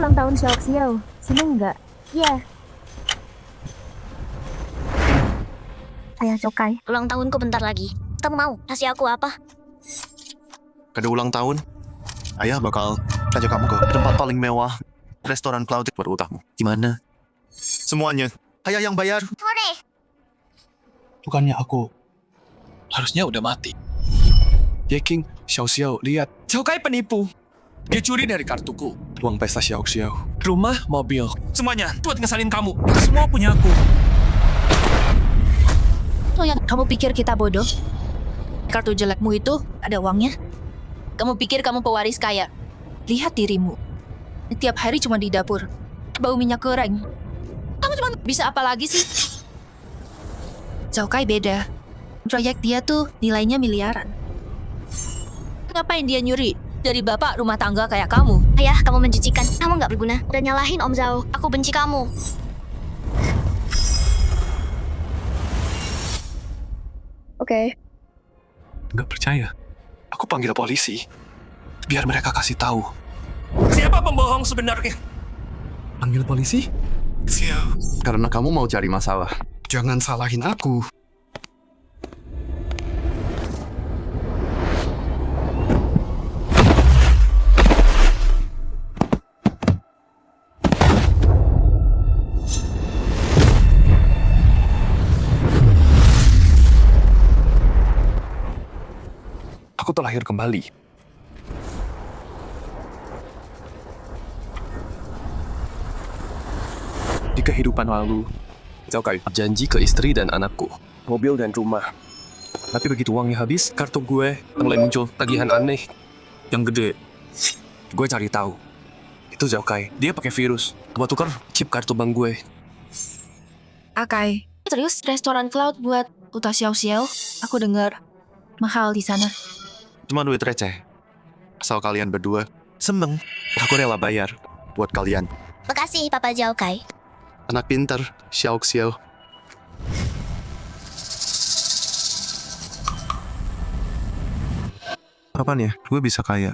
ulang tahun Xiao Xiao. Seneng nggak? Iya, Ayah Cokai. ulang tahunku bentar lagi. Kamu mau kasih aku apa? Kado ulang tahun, ayah bakal ajak kamu ke tempat paling mewah, restoran Cloud buat utahmu. Gimana? Semuanya, ayah yang bayar. Sore. Bukannya aku harusnya udah mati. Ye King, Xiao Xiao, lihat. Cokai penipu. Dia curi dari kartuku. Uang pesta Xiao Xiao. Rumah, mobil. Semuanya buat ngesalin kamu. Semua punya aku. Oh ya, kamu pikir kita bodoh? Kartu jelekmu itu ada uangnya? Kamu pikir kamu pewaris kaya? Lihat dirimu. Tiap hari cuma di dapur. Bau minyak goreng. Kamu cuma bisa apa lagi sih? Zhao Kai beda. Proyek dia tuh nilainya miliaran. Ngapain dia nyuri dari bapak rumah tangga kayak kamu? Ayah, kamu menjijikan. Kamu nggak berguna. Udah nyalahin Om Zhao. Aku benci kamu. Oke. Nggak percaya. Aku panggil polisi. Biar mereka kasih tahu. Siapa pembohong sebenarnya? Panggil polisi? Siap. Karena kamu mau cari masalah. Jangan salahin aku. Aku terlahir kembali. Di kehidupan lalu, Zhao Kai janji ke istri dan anakku, mobil dan rumah. Tapi begitu uangnya habis, kartu gue mulai muncul tagihan aneh yang gede. Gue cari tahu. Itu Zhao Kai. Dia pakai virus buat tukar chip kartu bank gue. Akai, serius restoran Cloud buat utas Xiao Xiao? Aku dengar mahal di sana. Cuma duit receh. Asal kalian berdua seneng, aku rela bayar buat kalian. Makasih, Papa Zhao Kai. Anak pintar, Xiao Xiao. Kapan ya? Gue bisa kaya.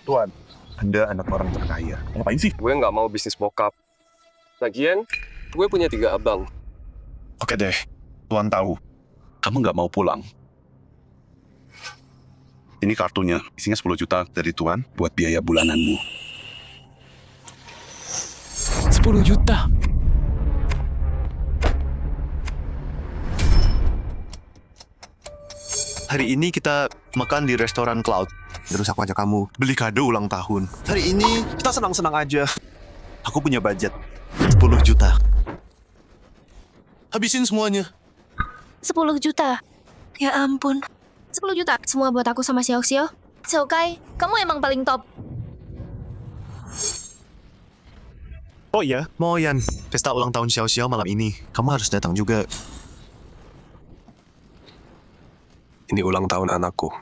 Tuan, Anda anak orang terkaya. Ngapain sih? Gue nggak mau bisnis bokap. Lagian, gue punya 3 abang. Oke deh, Tuan tahu. Kamu nggak mau pulang. Ini kartunya, isinya 10 juta dari Tuan buat biaya bulananmu. 10 juta. Hari ini kita makan di restoran Cloud. Terus aku ajak kamu beli kado ulang tahun. Hari ini kita senang-senang aja. Aku punya budget 10 juta. Habisin semuanya. 10 juta. Ya ampun. 10 juta. Semua buat aku sama Xiao Xiao. Zhao Kai, kamu emang paling top. Oh iya, Moyan, pesta ulang tahun Xiao Xiao malam ini. Kamu harus datang juga. Ini ulang tahun anakku.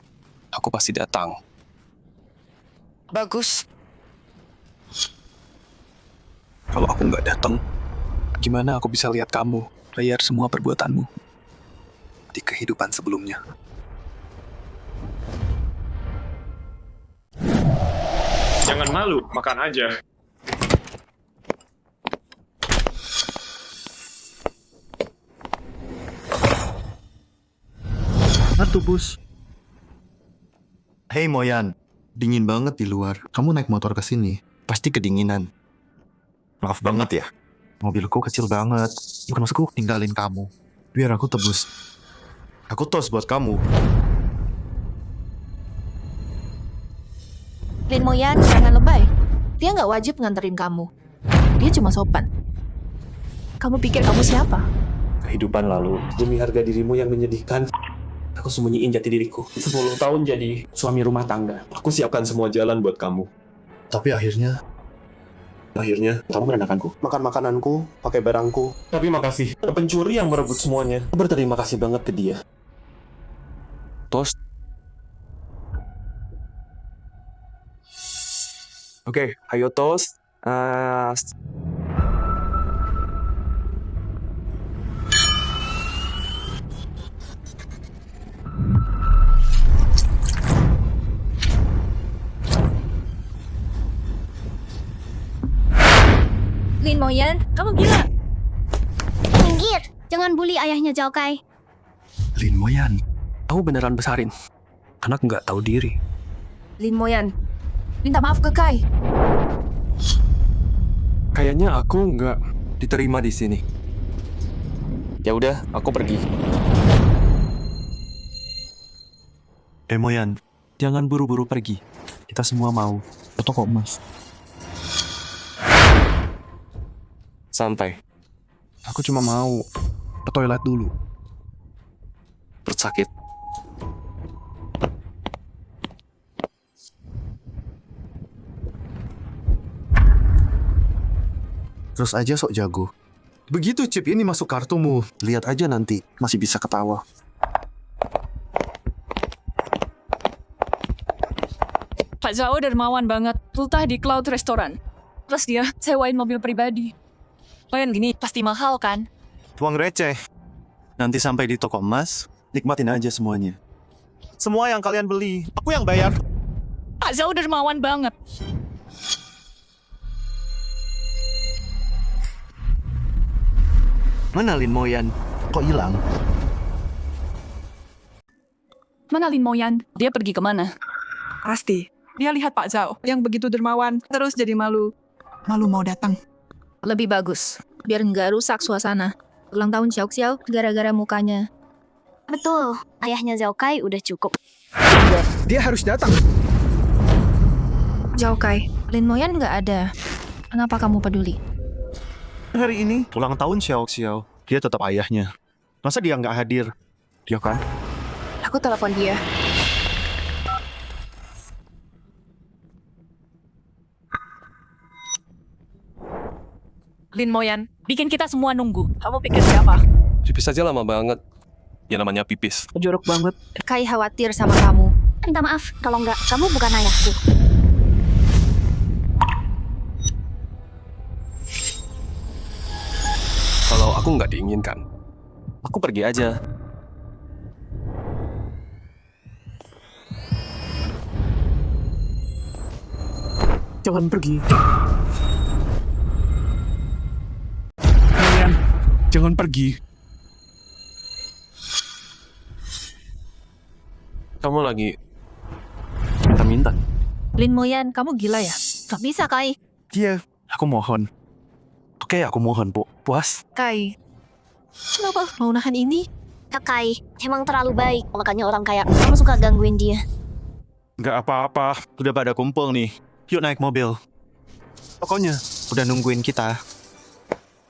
Aku pasti datang. Bagus. Kalau aku nggak datang, gimana aku bisa lihat kamu bayar semua perbuatanmu di kehidupan sebelumnya? Jangan malu, makan aja. Satu bus. Hei Moyan, dingin banget di luar. Kamu naik motor ke sini, pasti kedinginan. Maaf banget ya. Mobilku kecil banget. Bukan maksudku tinggalin kamu. Biar aku tebus. Aku tos buat kamu. Lin Moyan, jangan lebay. Dia nggak wajib nganterin kamu. Dia cuma sopan. Kamu pikir kamu siapa? Kehidupan lalu, demi harga dirimu yang menyedihkan, aku sembunyiin jati diriku. 10 tahun jadi suami rumah tangga. Aku siapkan semua jalan buat kamu. Tapi akhirnya Kamu merendahkanku. Makan makananku, pakai barangku. Tapi makasih, ada pencuri yang merebut semuanya. Aku berterima kasih banget ke dia. Toast. Oke, ayo toast. Moyan, kamu gila. Minggir! Jangan bully ayahnya Zhao Kai. Lin Moyan, aku beneran besarin. Anak nggak tahu diri. Lin Moyan, minta maaf ke Kai. Kayaknya aku nggak diterima di sini. Ya udah, aku pergi. Moyan, jangan buru-buru pergi. Kita semua mau ke toko emas. Santai. Aku cuma mau ke toilet dulu. Perut sakit. Terus aja sok jago. Begitu chip ini masuk kartumu, lihat aja nanti masih bisa ketawa. Pak Zhao dermawan banget, ultah di Cloud Restaurant. Terus dia sewain mobil pribadi. Lumayan gini, pasti mahal kan? Tuang receh. Nanti sampai di toko emas, nikmatin aja semuanya. Semua yang kalian beli, aku yang bayar. Pak Zhao dermawan banget. Mana Lin Moyan? Kok hilang? Mana Lin Moyan? Dia pergi kemana? Pasti. Dia lihat Pak Zhao yang begitu dermawan, terus jadi malu. Malu mau datang. Lebih bagus, biar nggak rusak suasana. Ulang tahun Xiao Xiao gara-gara mukanya. Betul, ayahnya Zhao Kai udah cukup. Dia harus datang. Zhao Kai, Lin Moyan nggak ada. Kenapa kamu peduli? Hari ini ulang tahun Xiao Xiao. Dia tetap ayahnya. Masa dia nggak hadir? Dia kan? Aku telepon dia. Lin Moyan, bikin kita semua nunggu. Kamu pikir siapa? Pipis aja lama banget. Ya namanya pipis. Jorok banget. Kai khawatir sama kamu. Minta maaf, kalau nggak, kamu bukan ayahku. Kalau aku nggak diinginkan, aku pergi aja. Jangan pergi. Moyan, jangan pergi. Kamu lagi minta-minta. Lin Moyan, kamu gila ya? Gak bisa, Kai. Iya, aku mohon. Oke, aku mohon, Bu. Puas? Kai, kenapa mau nahan ini? Kak Kai, emang terlalu baik. Makanya orang kayak kamu suka gangguin dia. Nggak apa-apa. Udah pada kumpul nih. Yuk naik mobil. Pokoknya, udah nungguin kita.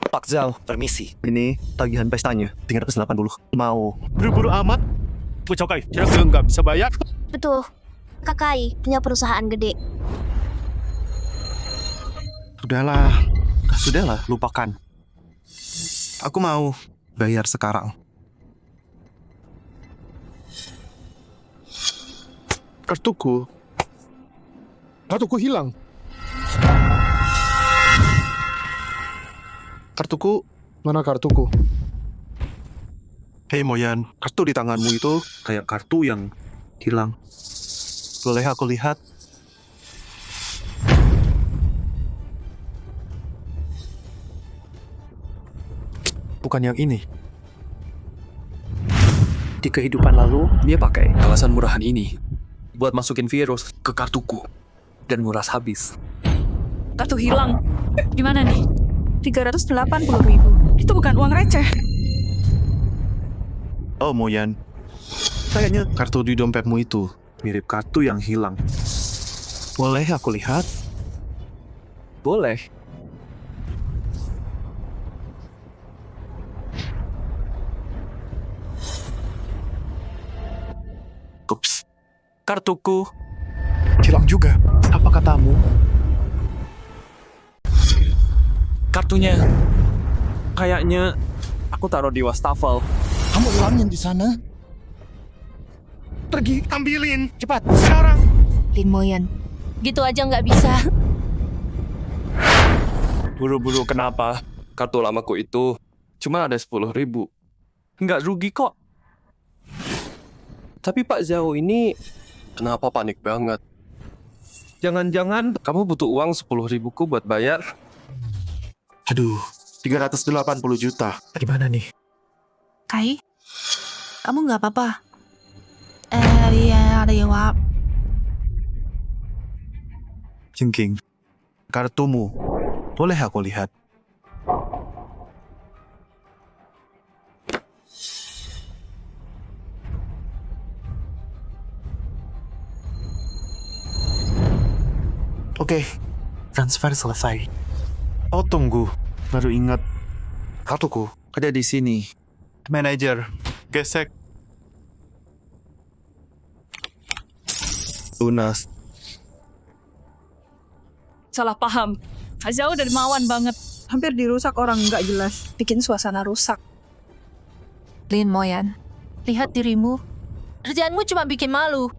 Pak Zhao, permisi. Ini tagihan pestanya, 380. Mau buru-buru amat? Gue cokai, kira-kira nggak bisa bayar. Betul. Kak Kai punya perusahaan gede. Sudahlah, lupakan. Aku mau bayar sekarang. Kartuku hilang. Mana kartuku? Hei Moyan, kartu di tanganmu itu kayak kartu yang hilang. Boleh aku lihat? Bukan yang ini. Di kehidupan lalu, dia pakai alasan murahan ini buat masukin virus ke kartuku dan nguras habis. Kartu hilang. Gimana nih? 380.000. Itu bukan uang receh. Oh Moyan, kayaknya kartu di dompetmu itu mirip kartu yang hilang. Boleh aku lihat? Boleh. Ups, kartuku hilang juga. Apa katamu? Kartunya kayaknya aku taruh di wastafel. Kamu ulangin di sana. Pergi, ambilin, cepat, sekarang. Lin Moyan, gitu aja nggak bisa. Buru-buru kenapa? Kartu lamaku itu cuma ada 10.000. Nggak rugi kok. Tapi Pak Zhao ini kenapa panik banget? Jangan-jangan kamu butuh uang 10.000 ku buat bayar? Aduh, 380 juta. Gimana nih? Kai, kamu nggak apa-apa? Iya, ada jawab. Jengking, kartumu. Boleh aku lihat? Oke, transfer selesai. Oh tunggu, baru ingat. Kartuku ada di sini. Manager, gesek. Lunas. Salah paham. Pak Zhao dermawan banget. Hampir dirusak orang nggak jelas. Bikin suasana rusak. Lin Moyan, lihat dirimu. Kerjaanmu cuma bikin malu.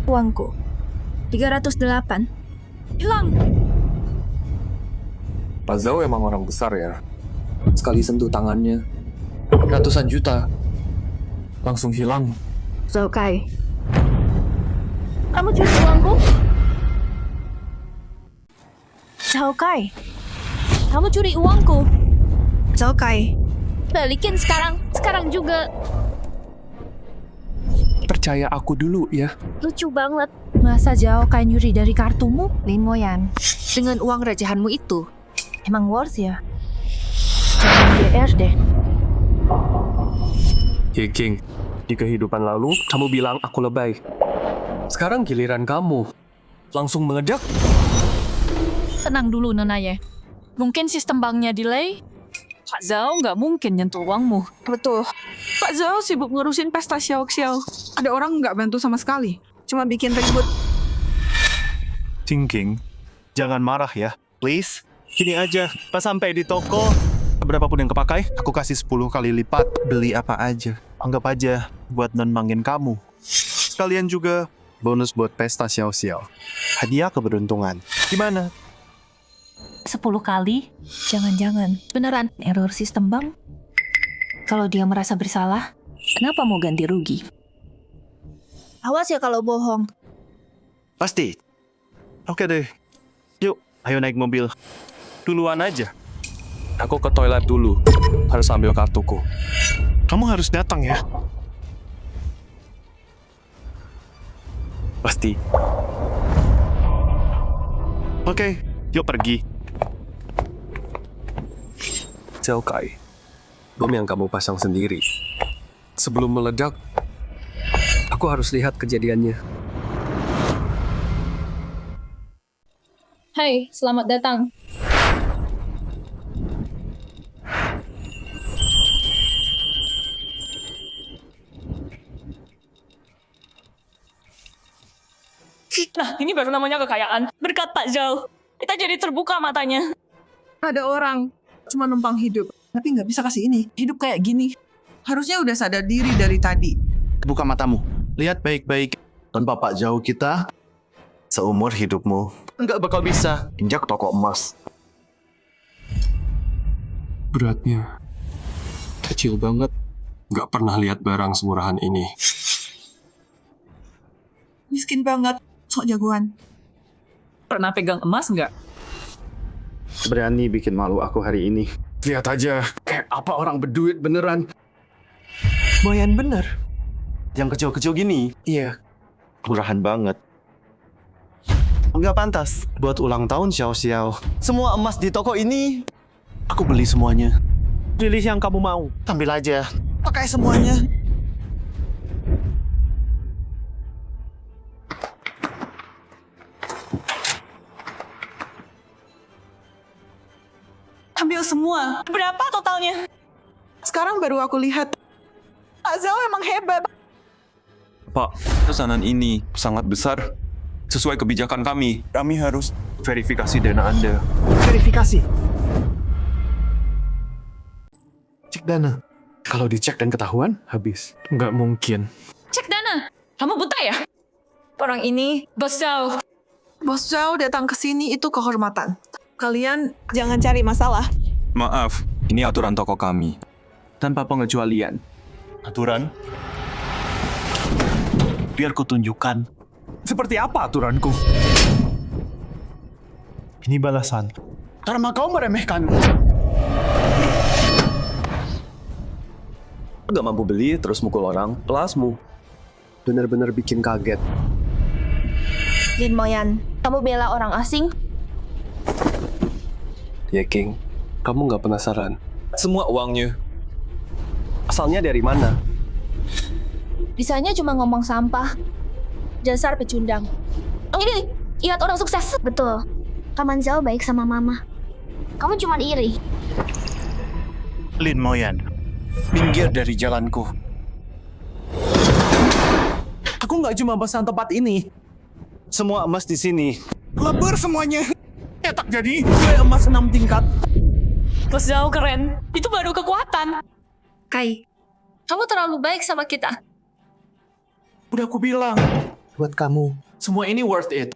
Uangku. 308. Hilang. Pak Zhao emang orang besar ya. Sekali sentuh tangannya, ratusan juta langsung hilang. Zhao Kai. Kamu curi uangku? Zhao Kai. Kamu curi uangku? Zhao Kai, Balikin sekarang. Sekarang juga. Percaya aku dulu ya. Lucu banget. masa Zhao Kai nyuri dari kartumu? Lin Moyan, dengan uang recehanmu itu, emang worth ya? Jangan GR deh. Ye King, di kehidupan lalu kamu bilang aku lebay. Sekarang giliran kamu. Langsung meledak. Tenang dulu, Nonaye. Mungkin sistem banknya delay. Pak Zhao nggak mungkin nyentuh uangmu. Betul. Pak Zhao sibuk ngurusin pesta xiao-xiao. Ada orang nggak bantu sama sekali. Cuma bikin ribut. Jengking, jangan marah ya, please. Gini aja, pas sampai di toko, berapapun yang kepakai, aku kasih 10 kali lipat. Beli apa aja. Anggap aja buat nenangin kamu. Sekalian juga bonus buat pesta xiao-xiao. Hadiah keberuntungan. Gimana? 10 kali? Jangan-jangan beneran error sistem bank? Kalau dia merasa bersalah, kenapa mau ganti rugi? Awas ya kalau bohong. Pasti. Oke deh. Yuk, ayo naik mobil. Duluan aja. Aku ke toilet dulu. Harus ambil kartuku. Kamu harus datang ya. Pasti. Oke, yuk pergi. Zhao Kai, bom yang kamu pasang sendiri. Sebelum meledak, aku harus lihat kejadiannya. Hai, selamat datang. Nah, ini baru namanya kekayaan. Berkat Pak Zhao, kita jadi terbuka matanya. Ada orang cuma numpang hidup, tapi nggak bisa kasih ini. Hidup kayak gini. Harusnya udah sadar diri dari tadi. Buka matamu. Lihat baik-baik. Tanpa Pak Zhao kita, seumur hidupmu nggak bakal bisa injak toko emas. Beratnya kecil banget. Nggak pernah lihat barang semurahan ini. Miskin banget, sok jagoan. Pernah pegang emas nggak? Berani bikin malu aku hari ini. Lihat aja, kayak apa orang berduit beneran. Lumayan bener. Yang kecil-kecil gini, iya, murahan banget. Nggak pantas buat ulang tahun xiao-xiao. Semua emas di toko ini, aku beli semuanya. Pilih yang kamu mau. Ambil aja. Pakai semuanya. Ambil semua. Berapa totalnya? Sekarang baru aku lihat. Pak Zhao emang hebat. Pak, pesanan ini sangat besar. Sesuai kebijakan kami, kami harus verifikasi dana Anda. Verifikasi. Cek dana. Kalau dicek dan ketahuan, habis. Nggak mungkin. Cek dana. Kamu buta ya? Orang ini, Bos Zhao. Bos Zhao datang ke sini itu kehormatan. Kalian jangan cari masalah. Maaf, ini aturan toko kami. Tanpa pengecualian. Aturan? Biar ku tunjukkan. Seperti apa aturanku? Ini balasan. Karena kau meremehkan. Gak mampu beli, terus mukul orang. Kelasmu bener-bener bikin kaget. Lin Moyan, kamu bela orang asing? Ya, King. Kamu gak penasaran? Semua uangnya. Asalnya dari mana? Bisanya cuma ngomong sampah. Dasar pecundang. Ini, lihat orang sukses. Betul. Kaman Zhao baik sama mama. Kamu cuma iri. Lin Moyan, minggir dari jalanku. Aku nggak cuma pesan tempat ini. Semua emas di sini. Lebur semuanya. Cetak jadi gue emas 6 tingkat. Mas Zhao keren. Itu baru kekuatan. Kai, kamu terlalu baik sama kita. Udah aku bilang, Buat kamu. semua ini worth it.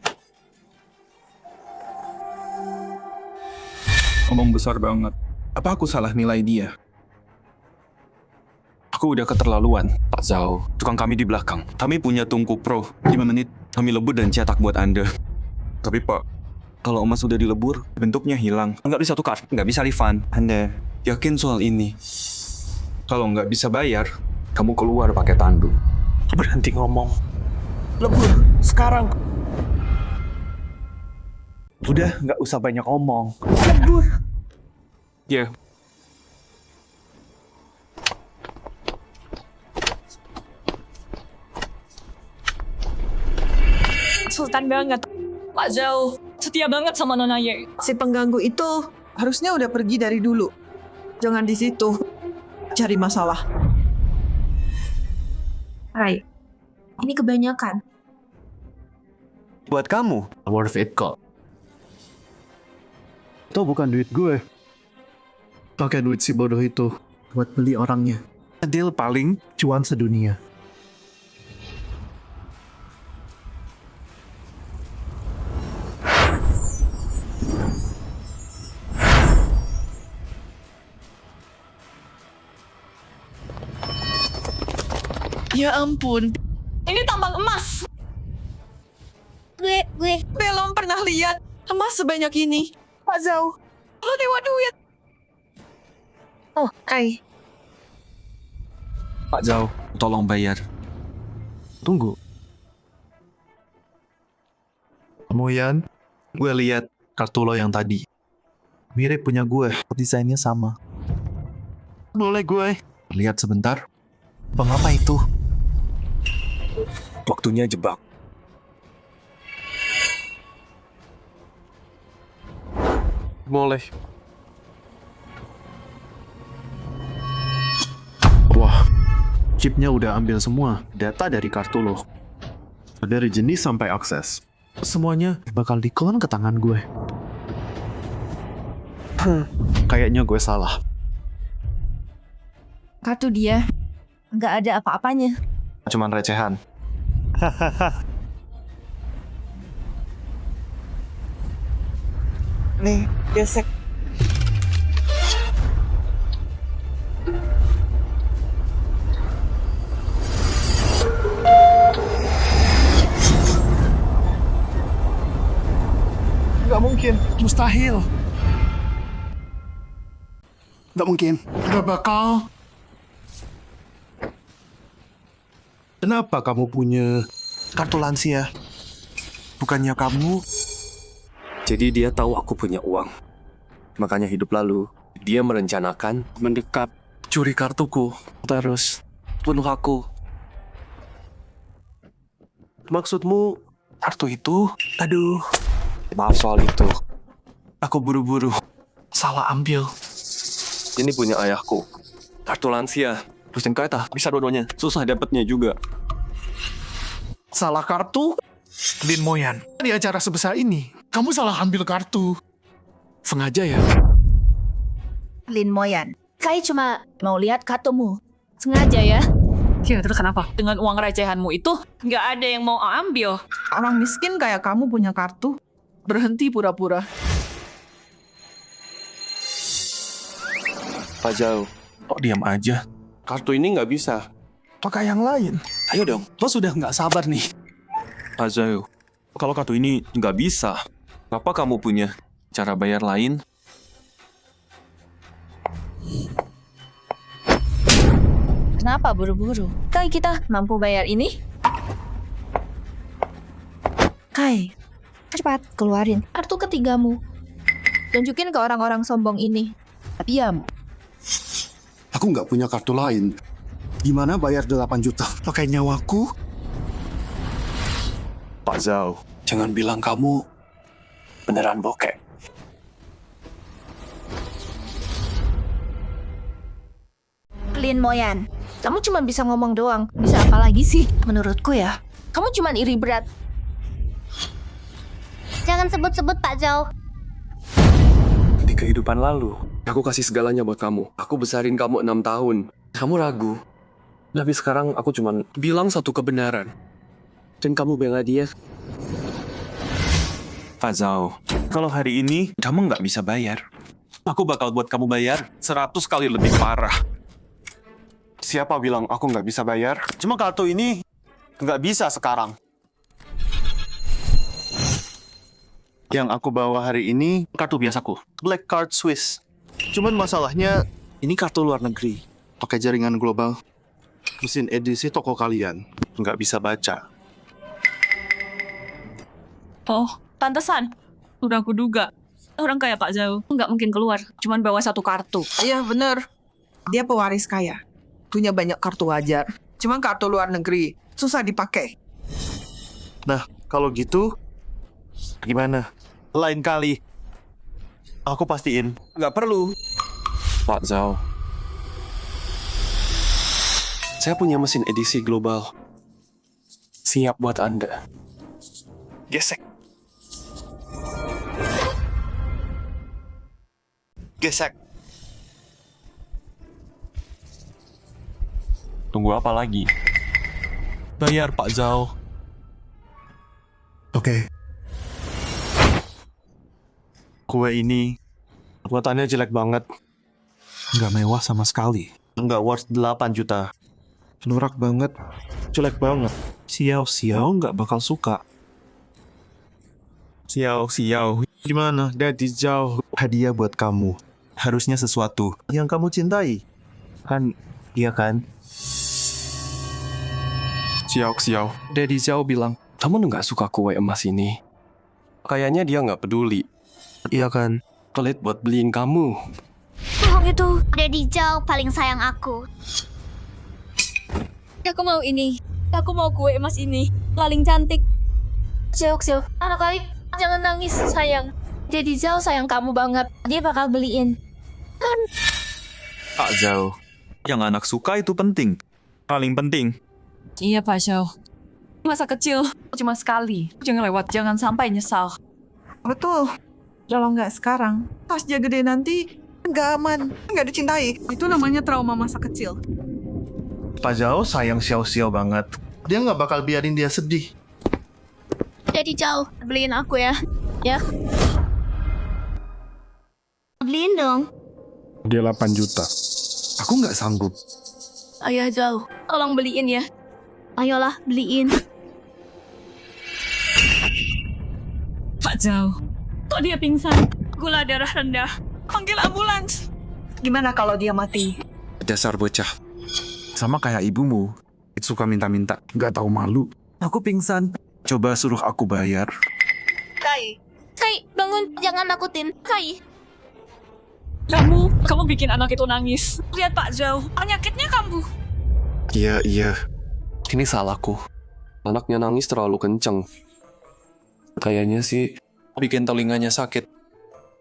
Omong besar banget. Apa aku salah nilai dia? Aku udah keterlaluan. Pak Zhao, tukang kami di belakang. Kami punya tungku pro. 5 menit. Kami lebur dan cetak buat Anda. Tapi Pak, kalau emas sudah dilebur, bentuknya hilang. Nggak bisa tukar, nggak bisa refund. Anda yakin soal ini? Kalau nggak bisa bayar, kamu keluar pakai tandu. Berhenti ngomong. Lebur, sekarang. Udah, nggak usah banyak ngomong. Lebur. Ya, Sultan banget. Pak Zhao setia banget sama Nona Ye. Si pengganggu itu harusnya udah pergi dari dulu. Jangan di situ cari masalah. Kai, ini kebanyakan. Buat kamu. Worth it kok. Itu bukan duit gue. Pakai duit si bodoh itu buat beli orangnya. Deal paling Cuan sedunia. Ya ampun, Ini tambang emas. Gue. belum pernah lihat emas sebanyak ini. Pak Zhao, lo dewa duit. Oh, Kai. Pak Zhao, tolong bayar. Tunggu. Moyan, gue lihat kartu lo yang tadi. Mirip punya gue, desainnya sama. boleh gue. Lihat sebentar. Pengapa itu? Waktunya jebak. Boleh. Wah, chipnya udah ambil semua data dari kartu lo. Dari jenis sampai akses. Semuanya bakal diklon ke tangan gue. Kayaknya gue salah. Kartu dia nggak ada apa-apanya. Cuman recehan. Nih, gesek. Gak mungkin. Mustahil. Gak mungkin. Gak bakal. Kenapa kamu punya kartu lansia? Bukannya kamu? Jadi dia tahu aku punya uang. Makanya hidup lalu, dia merencanakan Mendekat. Curi kartuku. Terus bunuh aku. maksudmu. Kartu itu? Aduh. Maaf soal itu. Aku buru-buru. Salah ambil. Ini punya ayahku. Kartu lansia. Terus yang kereta. Bisa dua-duanya. Susah dapetnya juga. Salah kartu? Lin Moyan, di acara sebesar ini, kamu salah ambil kartu. Sengaja ya? Lin Moyan, Kai cuma mau lihat kartumu. Sengaja ya? Ya, terus kenapa? Dengan uang recehanmu itu, nggak ada yang mau ambil. Orang miskin kayak kamu punya kartu. Berhenti pura-pura. Pak Zhao, Kok diam aja? kartu ini nggak bisa. Pakai yang lain. Ayo dong, lo sudah nggak sabar nih. Pak Zhao, kalau kartu ini nggak bisa, kenapa kamu punya? cara bayar lain. Kenapa buru-buru? Kai, kita mampu bayar ini? Kai, cepat keluarin kartu ketigamu. Tunjukin ke orang-orang sombong ini. Diam. Aku nggak punya kartu lain. Gimana bayar 8 juta? Pakai nyawaku? Pak Zhao, jangan bilang kamu beneran bokek. Lin Moyan, kamu cuma bisa ngomong doang. Bisa apa lagi sih? Menurutku ya, kamu cuma iri berat. Jangan sebut-sebut Pak Zhao. Di kehidupan lalu, aku kasih segalanya buat kamu. Aku besarin kamu 6 tahun. Kamu ragu. Tapi sekarang aku cuma bilang satu kebenaran. Dan kamu bela dia. Pak Zhao, kalau hari ini kamu nggak bisa bayar, aku bakal buat kamu bayar 100 kali lebih parah. Siapa bilang aku nggak bisa bayar? Cuma kartu ini nggak bisa sekarang. Yang aku bawa hari ini kartu biasaku, Black Card Swiss. Cuman masalahnya ini kartu luar negeri, pakai jaringan global. Mesin edisi toko kalian nggak bisa baca. Oh, pantesan. Udah aku duga. Orang kayak Pak Zhao nggak mungkin keluar, cuman bawa satu kartu. Iya bener. Dia pewaris kaya. Punya banyak kartu wajar. Cuma kartu luar negeri. Susah dipakai. Nah, kalau gitu, gimana? Lain kali. Aku pastiin. Nggak perlu. Pak Zhao. Saya punya mesin edisi global. Siap buat Anda. Gesek. Gesek. Tunggu apa lagi? Bayar Pak Zhao. Oke. Kue ini buatannya jelek banget. Nggak mewah sama sekali. Nggak worth 8 juta. Norak banget. Jelek banget. Xiao nggak bakal suka. Xiao. Gimana? Daddy Zhao. Hadiah buat kamu. Harusnya sesuatu yang kamu cintai. Kan, iya kan? Xiao. Daddy Zhao bilang, kamu nggak suka kue emas ini. Kayaknya dia nggak peduli. Iya kan? Pelit buat beliin kamu. Bohong itu. Daddy Zhao paling sayang aku. Aku mau ini. Aku mau kue emas ini. Paling cantik. Xiao, anak baik. Jangan nangis, sayang. Jadi Zhao sayang kamu banget. Dia bakal beliin. Pak Zhao, yang anak suka itu penting. Paling penting. Iya Pak Zhao. Masa kecil cuma sekali. Jangan lewat, jangan sampai nyesal. Betul. Kalau nggak sekarang, pas dia gede nanti nggak aman, nggak dicintai. Itu namanya trauma masa kecil. Pak Zhao sayang Xiao banget. Dia nggak bakal biarin dia sedih. Daddy Zhao, beliin aku ya. Ya. Beliin dong. Dia 8 juta. Aku nggak sanggup. Ayah Zhao, tolong beliin ya. Ayolah, beliin. Pak Zhao, kok dia pingsan? Gula darah rendah. Panggil ambulans. Gimana kalau dia mati? Dasar bocah. Sama kayak ibumu. Suka minta-minta. Nggak tahu malu. Aku pingsan. Coba suruh aku bayar. Kai, Bangun. Jangan nakutin. Kai. kamu bikin anak itu nangis. Lihat Pak Zhao, penyakitnya kambuh. Iya. Ini salahku. Anaknya nangis terlalu kenceng. Kayaknya sih bikin telinganya sakit.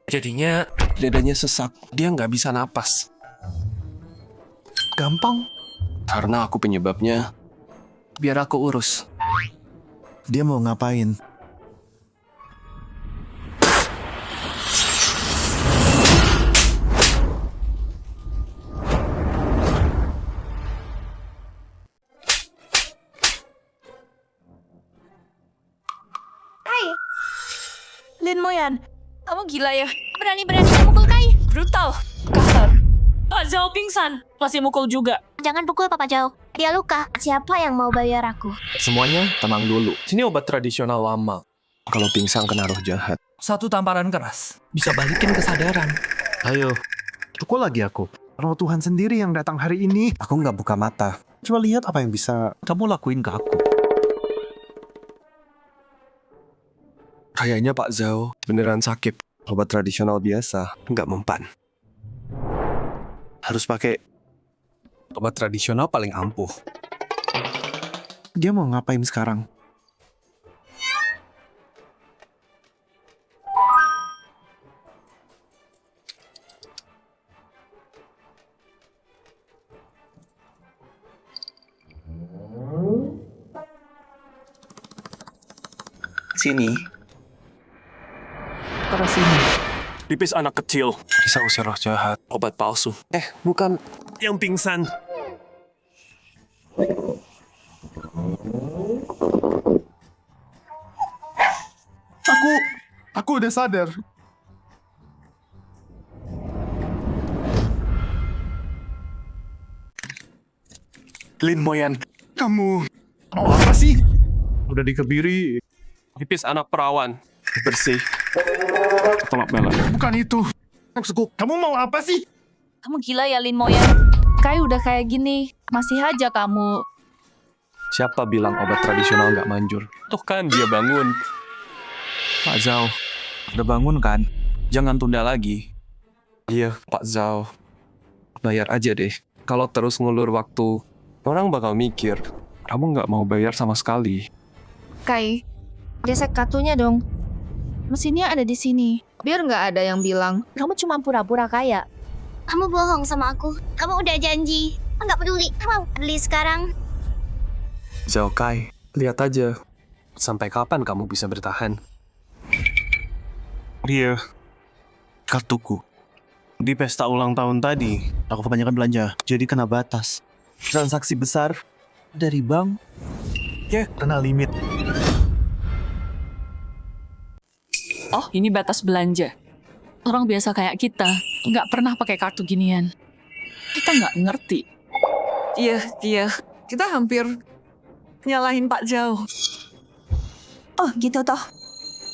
Jadinya dadanya sesak. Dia nggak bisa napas. Gampang. Karena aku penyebabnya. Biar aku urus. Dia mau ngapain? Lin Moyan, kamu gila ya? Berani-berani mukul Kai. Brutal, kasar. Pak Zhao pingsan, masih mukul juga. Jangan pukul Papa Zhao. Dia luka. Siapa yang mau bayar aku? Semuanya tenang dulu. Sini obat tradisional lama. kalau pingsan kena roh jahat. Satu tamparan keras bisa balikin kesadaran. Ayo, cukup lagi aku. Roh Tuhan sendiri yang datang hari ini. Aku nggak buka mata. Coba lihat apa yang bisa Kamu lakuin ke aku. Kayaknya Pak Zhao beneran sakit. Obat tradisional biasa nggak mempan. harus pakai. Obat tradisional paling ampuh. Dia mau ngapain sekarang? Sini. Ke sini. Pipis anak kecil. Bisa usir roh jahat. Obat palsu. Bukan yang pingsan. Aku udah sadar. Lin Moyan, kamu Oh, apa sih? Udah dikebiri. pipis anak perawan. Bersih. Tolak bela. Bukan itu. Maksudku, kamu mau apa sih? Kamu gila ya, Lin Moyan? Kayak udah kayak gini, masih aja kamu. Siapa bilang obat tradisional nggak manjur? Tuh kan dia bangun. Pak Zhao, udah bangun kan? Jangan tunda lagi. Iya, Pak Zhao. Bayar aja deh. Kalau terus ngulur waktu, orang bakal mikir, kamu nggak mau bayar sama sekali. Kai, gesek kartunya dong. Mesinnya ada di sini. Biar nggak ada yang bilang, kamu cuma pura-pura kaya. Kamu bohong sama aku. Kamu udah janji. Nggak peduli. Kamu beli sekarang. Zhao Kai, lihat aja. Sampai kapan kamu bisa bertahan? Dia kartuku. Di pesta ulang tahun tadi, aku kebanyakan belanja, jadi kena batas. Transaksi besar dari bank, kena limit. Oh, ini batas belanja. Orang biasa kayak kita nggak pernah pakai kartu ginian. Kita nggak ngerti. Iya. Kita hampir nyalahin Pak Zhao. Oh gitu toh.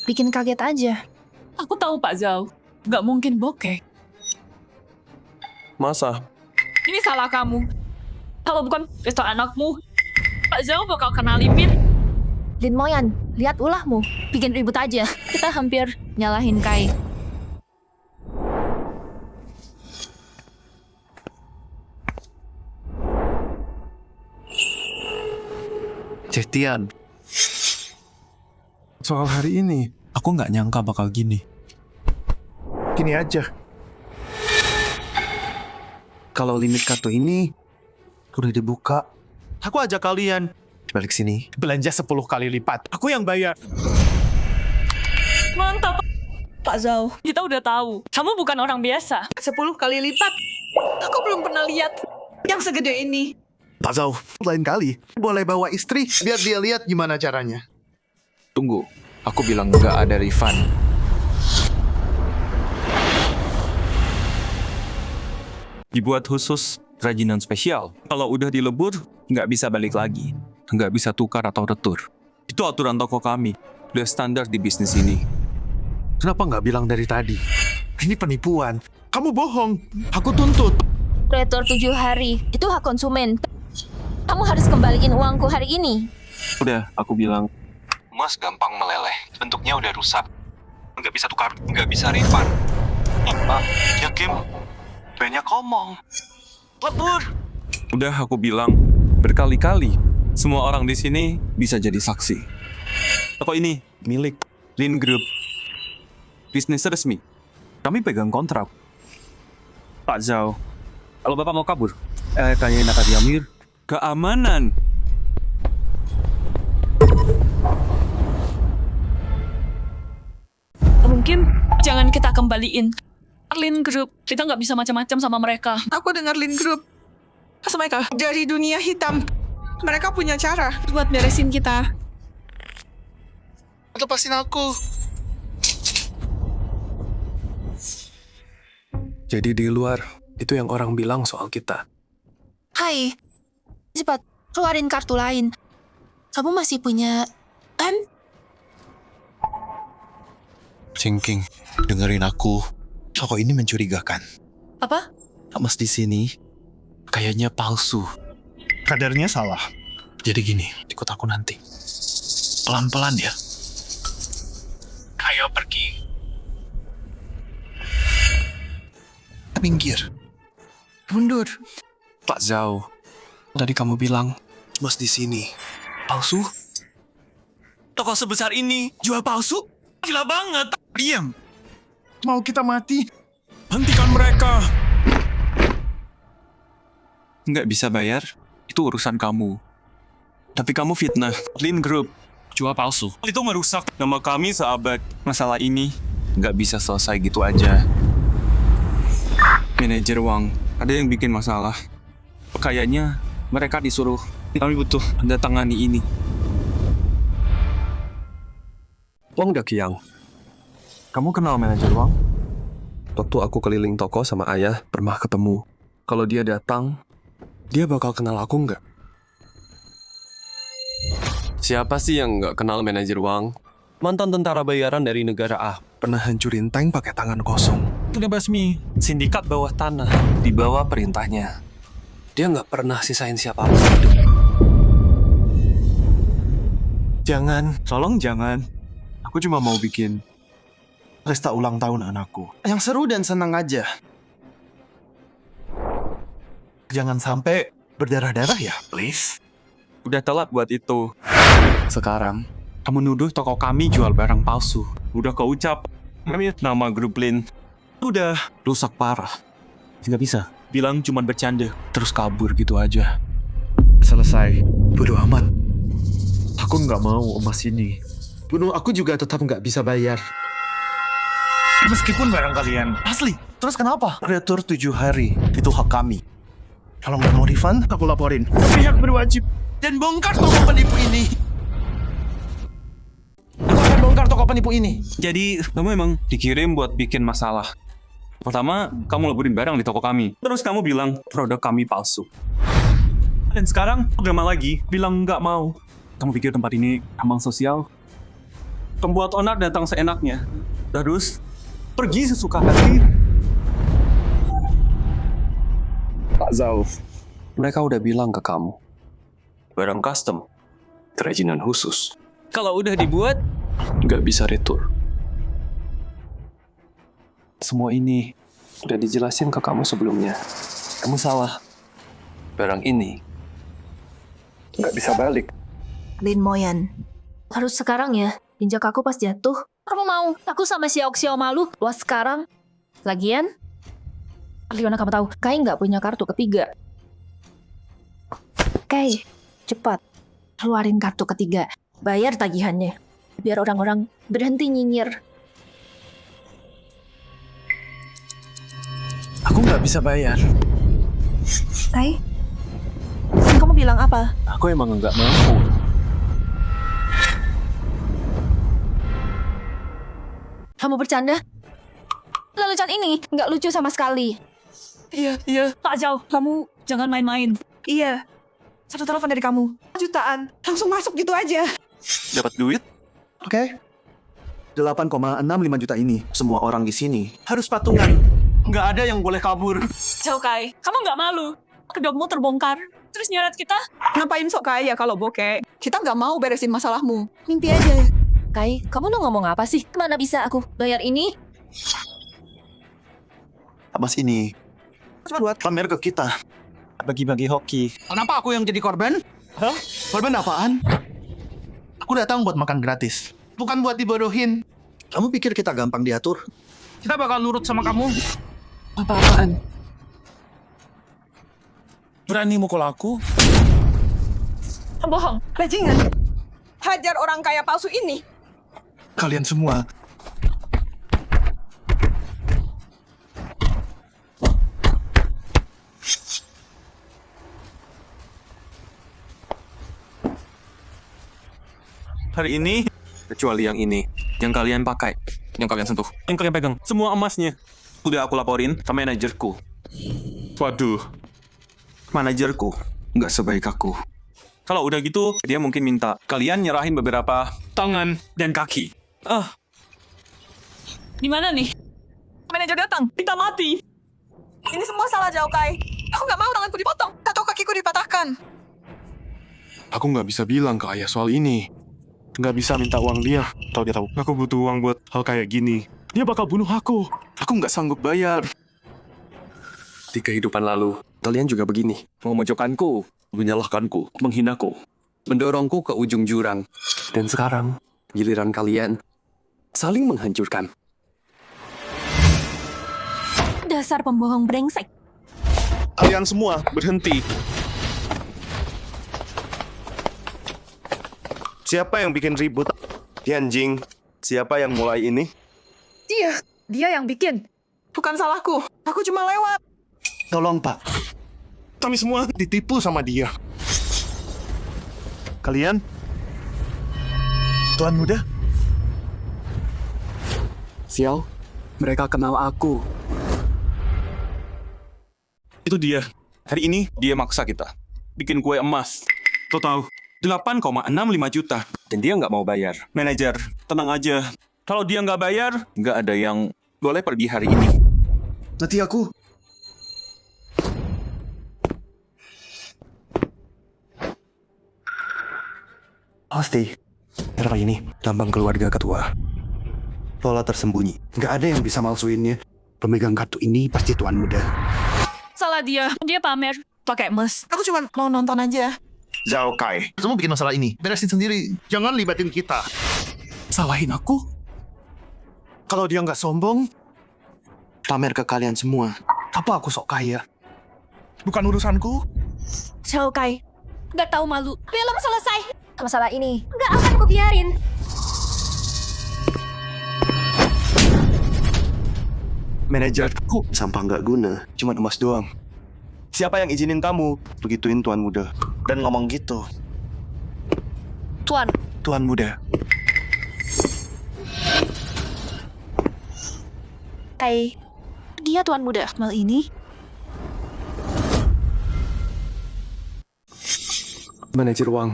Bikin kaget aja. Aku tahu Pak Zhao, nggak mungkin bokeh. Masa? Ini salah kamu. Kalau bukan pesta anakmu, Pak Zhao bakal kena limit. Lin Moyan, lihat ulahmu. Bikin ribut aja. Kita hampir nyalahin Kai. Cetian. Soal hari ini, aku nggak nyangka bakal gini. Gini aja. Kalau limit kartu ini udah dibuka, aku ajak kalian balik sini belanja 10 kali lipat. Aku yang bayar. Mantap, Pak Zhao. Kita udah tahu, kamu bukan orang biasa. 10 kali lipat. Aku belum pernah lihat yang segede ini. Pak Zhao, lain kali boleh bawa istri biar dia lihat gimana caranya. Tunggu, aku bilang nggak ada refund. Dibuat khusus, kerajinan spesial. Kalau udah dilebur, nggak bisa balik lagi. Nggak bisa tukar atau retur. Itu aturan toko kami. Udah standar di bisnis ini. Kenapa nggak bilang dari tadi? Ini penipuan. Kamu bohong. Aku tuntut. Retur 7 hari. Itu hak konsumen. Kamu harus kembaliin uangku hari ini. Udah, aku bilang. Emas gampang meleleh. Bentuknya udah rusak. Nggak bisa tukar, nggak bisa refund. Pak, ya Kim. Banyak ngomong. Lebur. Udah aku bilang berkali-kali. Semua orang di sini bisa jadi saksi. Toko ini milik Lin Group. Bisnis resmi. Kami pegang kontrak. Pak Zhao, kalau Bapak mau kabur, kayak Naka Diamir, keamanan. Mungkin jangan kita kembaliin. Lin Group, kita nggak bisa macam-macam sama mereka. Aku dengar Lin Group. Mereka dari dunia hitam. Mereka punya cara buat beresin kita. Lepasin aku. Jadi di luar, itu yang orang bilang soal kita. Hai, cepat keluarin kartu lain. Kamu masih punya kan? Cengking, dengerin aku. Toko ini mencurigakan. Apa? Emas di sini kayaknya palsu. Kadarnya salah. Jadi gini, ikut aku nanti. Pelan-pelan ya. Ayo pergi. Minggir. Mundur. Pak Zhao, tadi kamu bilang emas di sini palsu? Toko sebesar ini jual palsu? Gila banget. Diam. Mau kita mati? Hentikan mereka! Nggak bisa bayar, itu urusan kamu. Tapi kamu fitnah, Lin Group, jual palsu. Itu merusak nama kami seabad. Masalah ini nggak bisa selesai gitu aja. Manajer Wang, ada yang bikin masalah. Kayaknya mereka disuruh. Kami butuh mendatangani ini. Wang Daqiang, Kamu kenal manajer Wang? waktu aku keliling toko sama ayah, pernah ketemu. Kalau dia datang, dia bakal kenal aku nggak? Siapa sih yang nggak kenal manajer Wang? Mantan tentara bayaran dari negara A. Pernah hancurin tank pakai tangan kosong. Punya basmi, sindikat bawah tanah, di bawah perintahnya. Dia nggak pernah sisain siapapun hidup. Jangan. Tolong jangan. Aku cuma mau bikin Pesta ulang tahun anakku. Yang seru dan senang aja. Jangan sampai berdarah-darah ya, please. udah telat buat itu. Sekarang, kamu nuduh toko kami jual barang palsu. Udah keucap nama grup Lin. Udah rusak parah. Nggak bisa. Bilang cuma bercanda, terus kabur gitu aja. Selesai. Bodoh amat. Aku nggak mau emas ini. Bunuh aku juga tetap nggak bisa bayar. Meskipun barang kalian asli. Terus kenapa? Retur 7 hari. Itu hak kami. Kalau nggak mau refund, aku laporin. Pihak berwajib. Dan bongkar toko penipu ini. Aku akan bongkar toko penipu ini. Jadi, kamu emang dikirim buat bikin masalah. Pertama, kamu leburin barang di toko kami. Terus kamu bilang produk kami palsu. Dan sekarang, drama lagi, bilang nggak mau. Kamu pikir tempat ini aman sosial? Pembuat onar datang seenaknya. Terus, pergi sesuka hati. Pak Zhao, mereka udah bilang ke kamu. Barang custom, kerajinan khusus. Kalau udah dibuat, Nggak bisa retur. semua ini Udah dijelasin ke kamu sebelumnya. Kamu salah. Barang ini nggak bisa balik. Lin Moyan. Harus sekarang ya. Injak aku pas jatuh. Kamu mau? Aku sama Xiao Xiao malu. Wah sekarang. Lagian. Leona kamu tahu. Kai nggak punya kartu ketiga. Kai. Cepat. Keluarin kartu ketiga. Bayar tagihannya. Biar orang-orang berhenti nyinyir. Aku nggak bisa bayar. Kai, kamu bilang apa? aku emang nggak mampu. Kamu bercanda? Lelucon ini nggak lucu sama sekali. Iya. Pak Zhao, kamu jangan main-main. Iya. Satu telepon dari kamu. Jutaan. Langsung masuk gitu aja. Dapat duit? Oke. 8,65 juta ini. Semua orang di sini harus patungan. Nggak ada yang boleh kabur. Zhao Kai, kamu nggak malu? Kedokmu terbongkar, terus nyeret kita? Ngapain sok kaya kalau bokeh? Kita nggak mau beresin masalahmu. Mimpi aja. Kai, kamu tuh ngomong apa sih? Kemana bisa aku bayar ini? Emas ini buat pamer ke kita. Bagi-bagi hoki. Kenapa aku yang jadi korban? Hah? Korban apaan? Aku datang buat makan gratis. Bukan buat dibodohin. Kamu pikir kita gampang diatur? Kita bakal nurut sama kamu. Apa-apaan? Berani mukul aku? Bohong. Bajingan. Hajar orang kaya palsu ini. Kalian semua. Hari ini, kecuali yang ini. Yang kalian pakai. Yang kalian sentuh. Yang kalian pegang. Semua emasnya. Udah aku laporin ke manajerku. Waduh. Manajerku nggak sebaik aku. Kalau udah gitu, dia mungkin minta kalian nyerahin beberapa tangan dan kaki. Di mana nih? Manajer datang, kita mati. Ini semua salah Zhao Kai. Aku nggak mau tanganku dipotong atau kakiku dipatahkan. Aku nggak bisa bilang ke ayah soal ini. Nggak bisa minta uang dia. Tahu dia tahu. Aku butuh uang buat hal kayak gini. Dia bakal bunuh aku. Aku nggak sanggup bayar. Di kehidupan lalu, kalian juga begini. Memojokkanku, menyalahkanku, menghinaku. Mendorongku ke ujung jurang. Dan sekarang, giliran kalian saling menghancurkan. Dasar pembohong brengsek. Kalian semua berhenti. Siapa yang bikin ribut? Tianjing. Siapa yang mulai ini? Dia yang bikin. Bukan salahku. Aku cuma lewat. Tolong, Pak. Kami semua ditipu sama dia. Kalian? Tuan Muda? Xiao, mereka kenal aku. Itu dia. Hari ini dia maksa kita. Bikin kue emas. Total 8,65 juta. Dan dia nggak mau bayar. Manajer, tenang aja. Kalau dia nggak bayar, nggak ada yang boleh pergi hari ini. Nanti aku. Pasti. Era ini lambang keluarga ketua. Pola tersembunyi. Nggak ada yang bisa malsuinnya. Pemegang kartu ini pasti Tuan Muda. Salah dia pamer pakai emas. Aku cuma mau nonton aja. Zhao Kai, kamu bikin masalah ini. Beresin sendiri. Jangan libatin kita. Salahin aku? Kalau dia nggak sombong, pamer ke kalian semua. Apa aku sok kaya? Bukan urusanku. Zhao Kai, Gak tahu malu. Belum selesai. Masalah ini. Nggak akan ku biarin. Manajer, sampah nggak guna. Cuma emas doang. Siapa yang izinin kamu? Begituin Tuan Muda. Dan ngomong gitu. Tuan. Tuan Muda. Kai, dia Tuan Muda mal ini. Manajer Wang,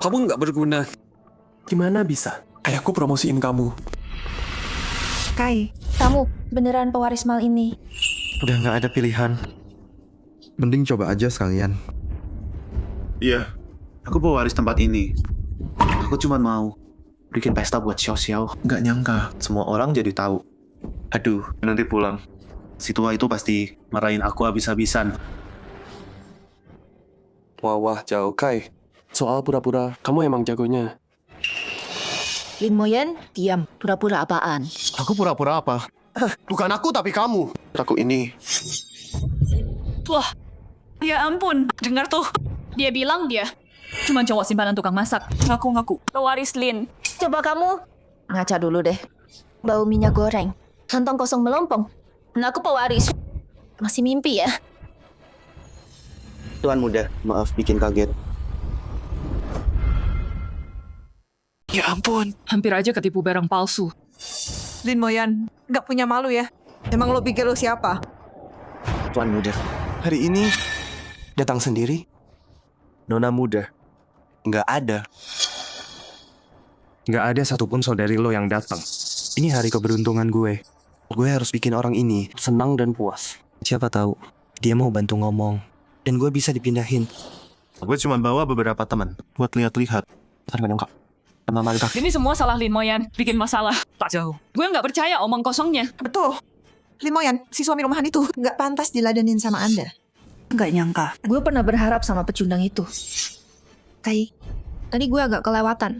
kamu nggak berguna. Gimana bisa? Ayahku promosiin kamu. Kai, Kamu beneran pewaris mal ini. Udah nggak ada pilihan. Mending coba aja sekalian. Iya, aku pewaris tempat ini. Aku cuma mau bikin pesta buat Xiao. Nggak nyangka semua orang jadi tahu. Aduh, nanti pulang. Si tua itu pasti marahin aku habis-habisan. Wah, Zhao Kai. Soal pura-pura, kamu emang jagonya. Lin Moyan, diam. Pura-pura apaan? Aku pura-pura apa? Bukan aku, tapi kamu. Aku ini. Wah, ya ampun. Dengar tuh. Dia bilang dia cuma cowok simpanan tukang masak. Ngaku-ngaku. Pewaris Lin. Coba kamu ngaca dulu deh. Bau minyak goreng. Kantong kosong melompong. Nah, aku pewaris. Masih mimpi ya? Tuan Muda, maaf bikin kaget. Ya ampun. Hampir aja ketipu barang palsu. Lin Moyan, nggak punya malu ya? Emang lo pikir lo siapa? Tuan Muda, hari ini datang sendiri? Nona Muda, nggak ada. Nggak ada satupun saudari lo yang datang. Ini hari keberuntungan gue. Gue harus bikin orang ini senang dan puas. Siapa tahu dia mau bantu ngomong dan gue bisa dipindahin. Gue cuma bawa beberapa teman buat lihat-lihat. Ntar gak nyangka. Ini semua salah Lin Moyan. Bikin masalah. Tak jauh. Gue nggak percaya omong kosongnya. Betul. Lin Moyan, si suami rumahan itu nggak pantas diladenin sama Anda. Nggak nyangka. Gue pernah berharap sama pecundang itu. Kai, tadi gue agak kelewatan.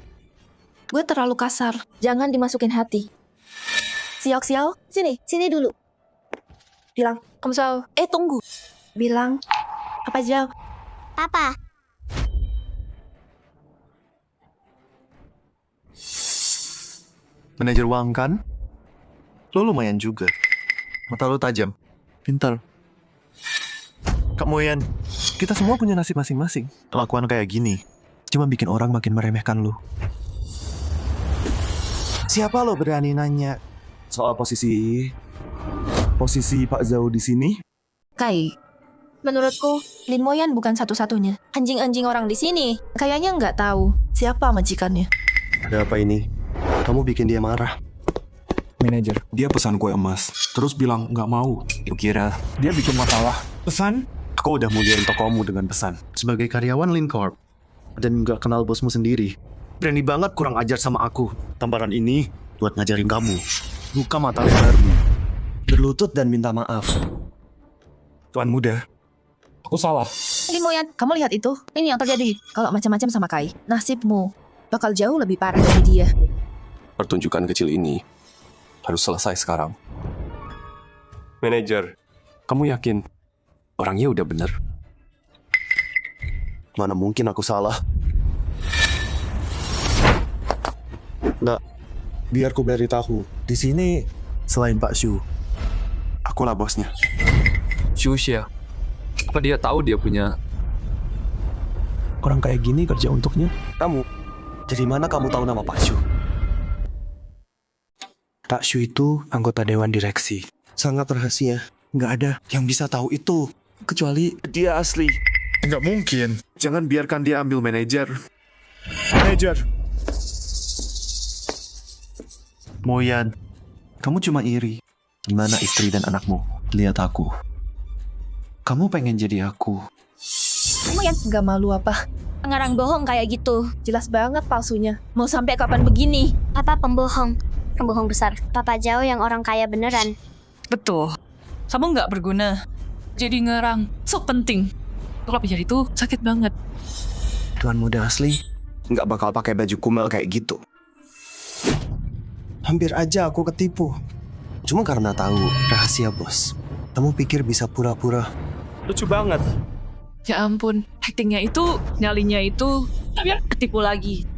Gue terlalu kasar. Jangan dimasukin hati. Xiao, sini dulu. Bilang, kamu Zhao. Tunggu. Bilang, apa Zhao? Papa. Manajer Wang kan? Lo lumayan juga. Mata lo tajam. Pintar. Kak Moyan, kita semua punya nasib masing-masing. Kelakuan kayak gini cuma bikin orang makin meremehkan lo. Siapa lo berani nanya soal posisi Pak Zhao di sini? Kai, menurutku Lin Moyan bukan satu-satunya. Anjing-anjing orang di sini kayaknya nggak tahu siapa majikannya. Ada apa ini? Kamu bikin dia marah. Manajer, dia pesan kue emas. Terus bilang nggak mau. Kukira dia bikin masalah. Pesan? Aku udah muliain tokomu dengan pesan. Sebagai karyawan Lincorp dan nggak kenal bosmu sendiri, berani banget kurang ajar sama aku. Tamparan ini buat ngajarin kamu. Buka mata lebarmu. Berlutut dan minta maaf. Tuan muda, aku salah. Lin Moyan, kamu lihat itu? Ini yang terjadi. Kalau macam-macam sama Kai, nasibmu bakal jauh lebih parah dari dia. Pertunjukan kecil ini harus selesai sekarang. Manajer, kamu yakin orangnya udah bener? Mana mungkin aku salah? Nggak, biar ku beritahu. Di sini, selain Pak Shu, akulah bosnya. Xia, apa dia tahu dia punya... Orang kayak gini kerja untuknya? Kamu, dari mana kamu tahu nama Pak Shu? Pak Shu itu anggota Dewan Direksi. Sangat rahasia. Nggak ada yang bisa tahu itu. Kecuali dia asli. Nggak mungkin. Jangan biarkan dia ambil manajer. Manajer. Moyan, kamu cuma iri. Gimana istri dan anakmu? Lihat aku. Kamu pengen jadi aku. Moyan, nggak malu apa? Ngarang bohong kayak gitu. Jelas banget palsunya. Mau sampai kapan begini? Papa pembohong. Pembohong besar. Papa Zhao yang orang kaya beneran. Betul. Kamu nggak berguna. Jadi ngarang. So penting. Kalau jadi itu sakit banget. Tuan muda asli nggak bakal pakai baju kumel kayak gitu. Hampir aja aku ketipu. Cuma karena tahu rahasia bos. Kamu pikir bisa pura-pura? Lucu banget. Ya ampun, actingnya itu, nyalinya itu, biar ketipu lagi.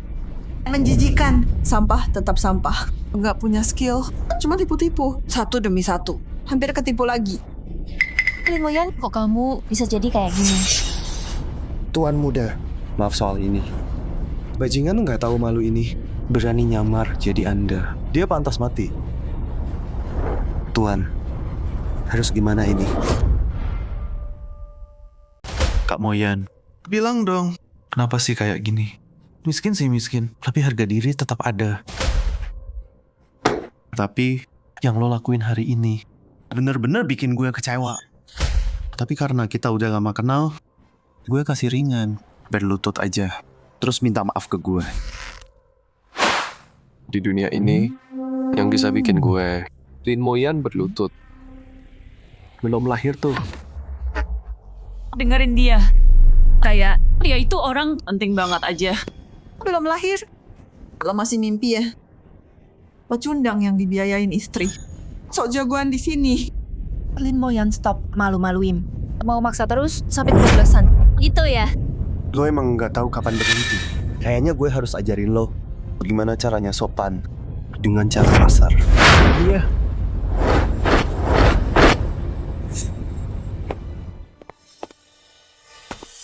Menjijikan. Sampah tetap sampah. Nggak punya skill. Cuma tipu-tipu. Satu demi satu. Hampir ketipu lagi. Lin Moyan, kok kamu bisa jadi kayak gini? Tuan muda, maaf soal ini. Bajingan nggak tahu malu ini. Berani nyamar jadi Anda. Dia pantas mati. Tuan, harus gimana ini? Kak Moyan, bilang dong. Kenapa sih kayak gini? Miskin sih miskin, tapi harga diri tetap ada. Tapi yang lo lakuin hari ini bener-bener bikin gue kecewa. Tapi karena kita udah lama kenal, gue kasih ringan. Berlutut aja. Terus minta maaf ke gue. Di dunia ini, yang bisa bikin gue Lin Moyan berlutut. Belum lahir tuh. Dengerin dia. Kayak, dia itu orang penting banget aja. Belum lahir. Kalau masih mimpi ya. Pecundang yang dibiayain istri. Sok jagoan di sini. Lin Moyan, stop malu-maluin. Mau maksa terus sampai kebablasan. Gitu ya? Lo emang nggak tahu kapan berhenti. Kayaknya gue harus ajarin lo bagaimana caranya sopan dengan cara kasar. Iya.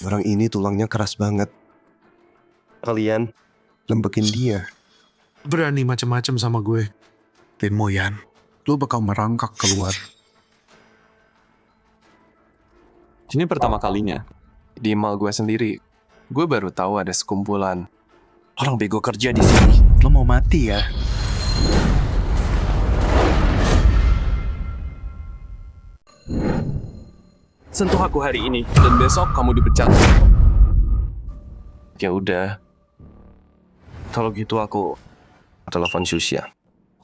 Orang ini tulangnya keras banget. Kalian lembekin dia. Berani macam-macam sama gue. Lin Moyan, lo bakal merangkak keluar. Ini pertama kalinya. Di email gue sendiri, gue baru tahu ada sekumpulan Orang bego kerja di sini. Lo mau mati ya? sentuh aku hari ini dan besok kamu dipecat. Ya udah. Kalau gitu aku telepon Xia.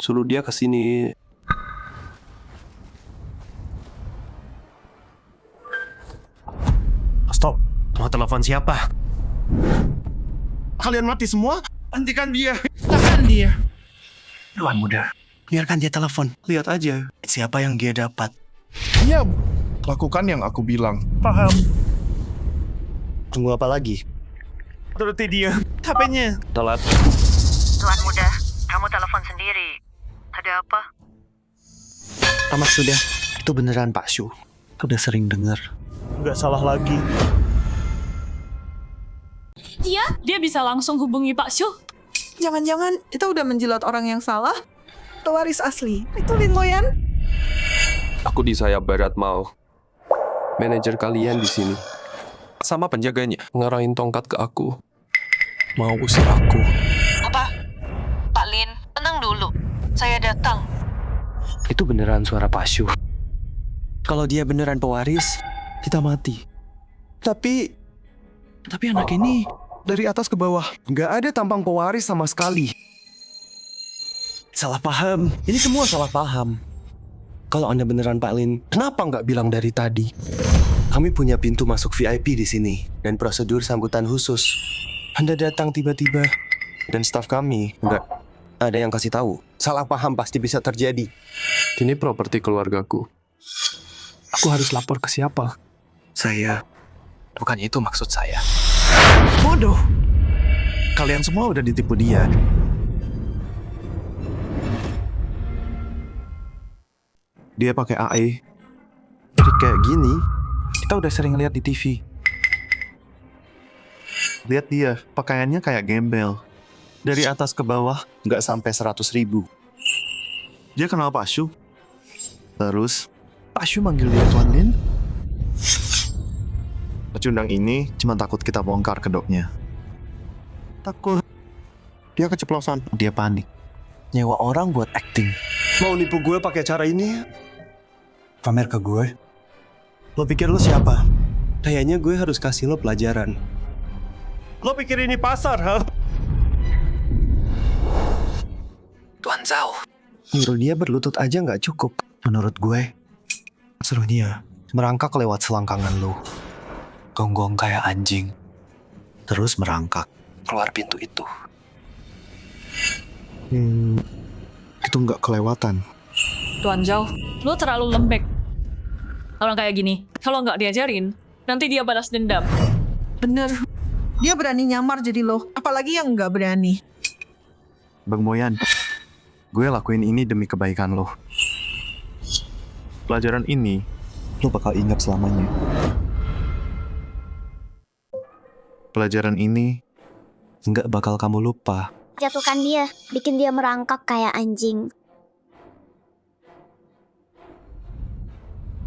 Suruh dia ke sini. Stop. Mau telepon siapa? Kalian mati semua? Hentikan dia. Tahan dia. Tuan muda, biarkan dia telepon. Lihat aja siapa yang dia dapat. Iya, lakukan yang aku bilang. Paham. Tunggu apa lagi? Turuti dia. HP-nya. Telat. Tuan muda, kamu telepon sendiri. Ada apa? Tamat sudah. Itu beneran Pak Shu. Aku udah sering dengar. Nggak salah lagi. Dia bisa langsung hubungi Pak Shu. Jangan-jangan kita udah menjilat orang yang salah? Pewaris asli. Itu Lin Moyan. Aku di sayap barat mau. Manajer kalian di sini. Sama penjaganya ngarahin tongkat ke aku. Mau usir aku. Apa? Pak Lin, tenang dulu. Saya datang. Itu beneran suara Pasyu. Kalau dia beneran pewaris, kita mati. Tapi anak ini dari atas ke bawah nggak ada tampang pewaris sama sekali. Salah paham. Ini semua salah paham. Kalau Anda beneran Pak Lin, kenapa nggak bilang dari tadi? Kami punya pintu masuk VIP di sini dan prosedur sambutan khusus. Anda datang tiba-tiba dan staf kami nggak ada yang kasih tahu. Salah paham pasti bisa terjadi. Ini properti keluargaku. Aku harus lapor ke siapa? Saya, bukan itu maksud saya. Bodoh. Kalian semua udah ditipu dia. Dia pakai AI. Jadi kayak gini, kita udah sering lihat di TV. Lihat dia, pakaiannya kayak gembel. Dari atas ke bawah, nggak sampai 100.000. Dia kenal Pak Shu. Terus, Pak Shu manggil dia Tuan Lin. Pecundang ini cuma takut kita bongkar kedoknya. Takut. Dia keceplosan. Dia panik. Nyewa orang buat acting. Mau nipu gue pakai cara ini? Pamer ke gue? Lo pikir lo siapa? Kayaknya gue harus kasih lo pelajaran. Lo pikir ini pasar, ha? Tuan Zhao. Nyuruh dia berlutut aja nggak cukup. Menurut gue, suruh dia merangkak lewat selangkangan lo. Gonggong kayak anjing. Terus merangkak keluar pintu itu. Itu nggak kelewatan. Tuan Zhao, lo terlalu lembek. Orang kayak gini, kalau nggak diajarin, nanti dia balas dendam. Bener. Dia berani nyamar jadi lo. Apalagi yang nggak berani. Bang Moyan, gue lakuin ini demi kebaikan lo. Pelajaran ini, lo bakal ingat selamanya. Pelajaran ini nggak bakal kamu lupa. Jatuhkan dia, bikin dia merangkak kayak anjing.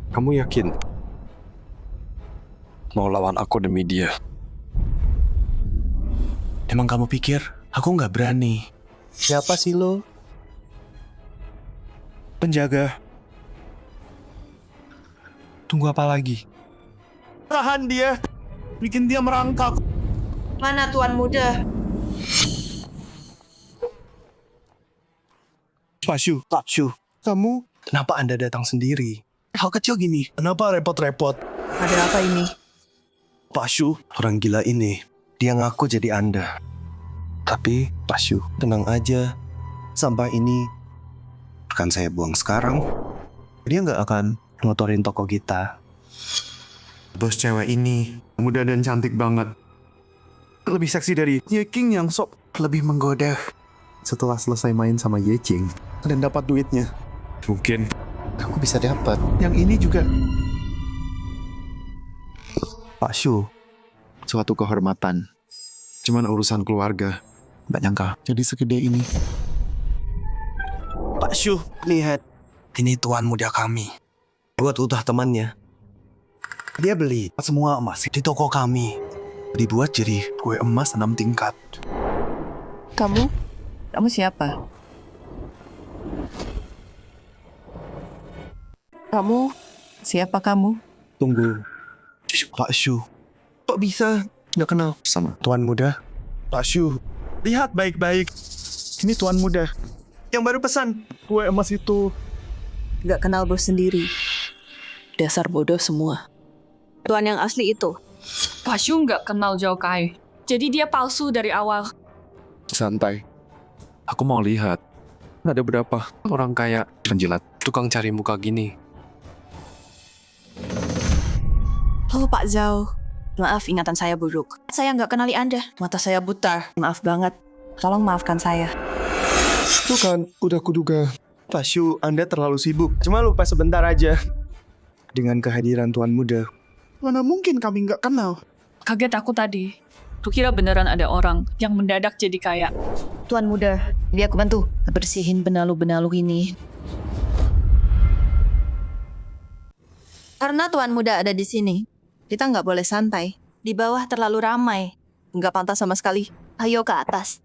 Kamu yakin mau lawan aku demi dia? Emang kamu pikir aku nggak berani? Siapa sih lo? Penjaga. Tunggu apa lagi? Tahan dia. Bikin dia merangkak. Mana Tuan Muda? Pak Shu, kamu kenapa Anda datang sendiri? Hal kecil gini, kenapa repot-repot? Ada apa ini? Pak Shu, orang gila ini, dia ngaku jadi Anda. Tapi, Pak Shu, tenang aja. Sampah ini akan saya buang sekarang. Dia nggak akan ngotorin toko kita. Bos cewek ini muda dan cantik banget. Lebih seksi dari Ye King yang sok lebih menggoda. Setelah selesai main sama Ye King dan dapat duitnya, Mungkin aku bisa dapat yang ini juga. Pak Shu, Suatu kehormatan. Cuman urusan keluarga. Mbak nyangka jadi segede ini. Pak Shu, lihat. Ini tuan muda kami. Buat ulah temannya. Dia beli semua emas di toko kami. Dibuat jadi kue emas 6 tingkat. Kamu siapa? Siapa kamu? Tunggu. Pak Shu. Kok bisa nggak kenal Sama. tuan muda? Pak Shu, lihat baik-baik. Ini tuan muda. Yang baru pesan kue emas itu. Gak kenal bos sendiri. Dasar bodoh semua. Tuan yang asli itu. Pak Shu nggak kenal Zhao Kai. Jadi dia palsu dari awal. santai. Aku mau lihat. Ada berapa orang kaya penjilat tukang cari muka gini. Halo Pak Zhao. Maaf ingatan saya buruk. Saya nggak kenali Anda. Mata saya buta. Maaf banget. Tolong maafkan saya. Tuh kan, udah kuduga. Pak Shu, Anda terlalu sibuk. Cuma lupa sebentar aja. Dengan kehadiran tuan muda. Mana mungkin kami nggak kenal? Kaget aku tadi. Kukira beneran ada orang yang mendadak jadi kaya. Tuan muda, biar aku bantu bersihin benalu-benalu ini. Karena tuan muda ada di sini, kita nggak boleh santai. Di bawah terlalu ramai. Nggak pantas sama sekali. Ayo ke atas.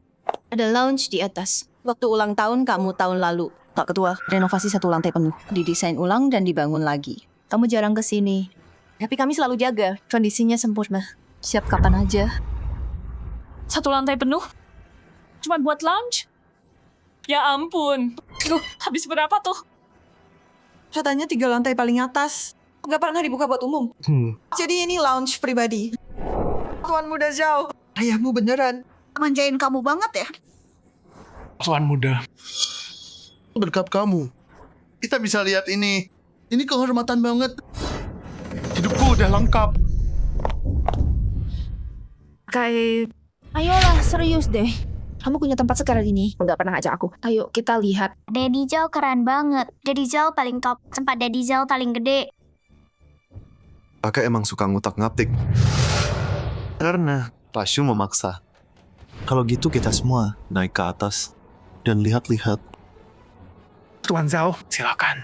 Ada lounge di atas. Waktu ulang tahun kamu tahun lalu. Pak Ketua, renovasi 1 lantai penuh. Didesain ulang dan dibangun lagi. Kamu jarang ke sini. Tapi kami selalu jaga. Kondisinya sempurna. Siap kapan aja. 1 lantai penuh? Cuma buat lounge? Ya ampun. Duh, habis berapa tuh? Katanya 3 lantai paling atas. Nggak pernah dibuka buat umum. Jadi ini lounge pribadi. Tuan Muda Zhao, ayahmu beneran Manjain kamu banget ya? Tuan muda. Berkat kamu, kita bisa lihat ini. Ini kehormatan banget. Hidupku udah lengkap. Kayak, ayolah serius deh. Kamu punya tempat sekarang ini. Nggak pernah ajak aku. Ayo kita lihat. Daddy Zhao keren banget. Daddy Zhao paling top. Tempat Daddy Zhao paling gede. Kakak emang suka ngutak-ngatik. Karena Pashu memaksa. Kalau gitu kita semua naik ke atas dan lihat-lihat. Tuan Zhao, silakan.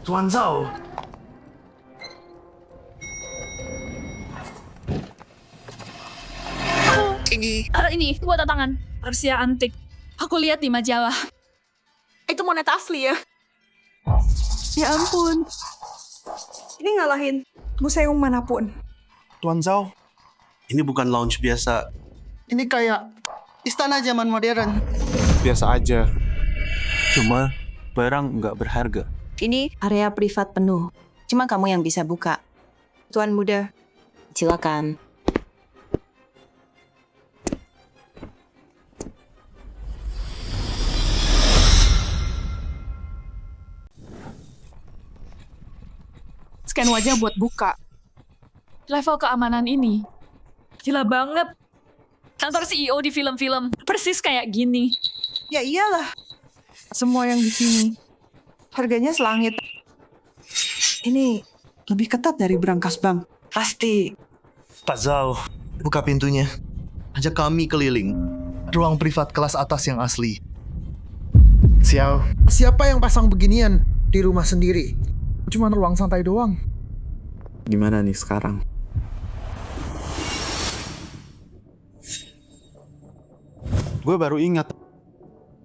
Tuan Zhao. Ini buat tangan. Persia antik. Aku lihat di majalah. itu monet asli ya. Ya ampun. Ini ngalahin museum manapun. Tuan Zhao, ini bukan lounge biasa. Ini kayak istana zaman modern. Biasa aja. Cuma barang nggak berharga. Ini area privat penuh. Cuma kamu yang bisa buka. Tuan Muda, silakan. Scan wajah buat buka. Level keamanan ini gila banget. Kantor CEO di film-film persis kayak gini. ya iyalah. Semua yang di sini harganya selangit. Ini lebih ketat dari berangkas bank. Pasti. Pak Zhao, buka pintunya. Ajak kami keliling. Ruang privat kelas atas yang asli. Xiao, siapa yang pasang beginian di rumah sendiri? Cuma ruang santai doang. Gimana nih sekarang? Gue baru ingat.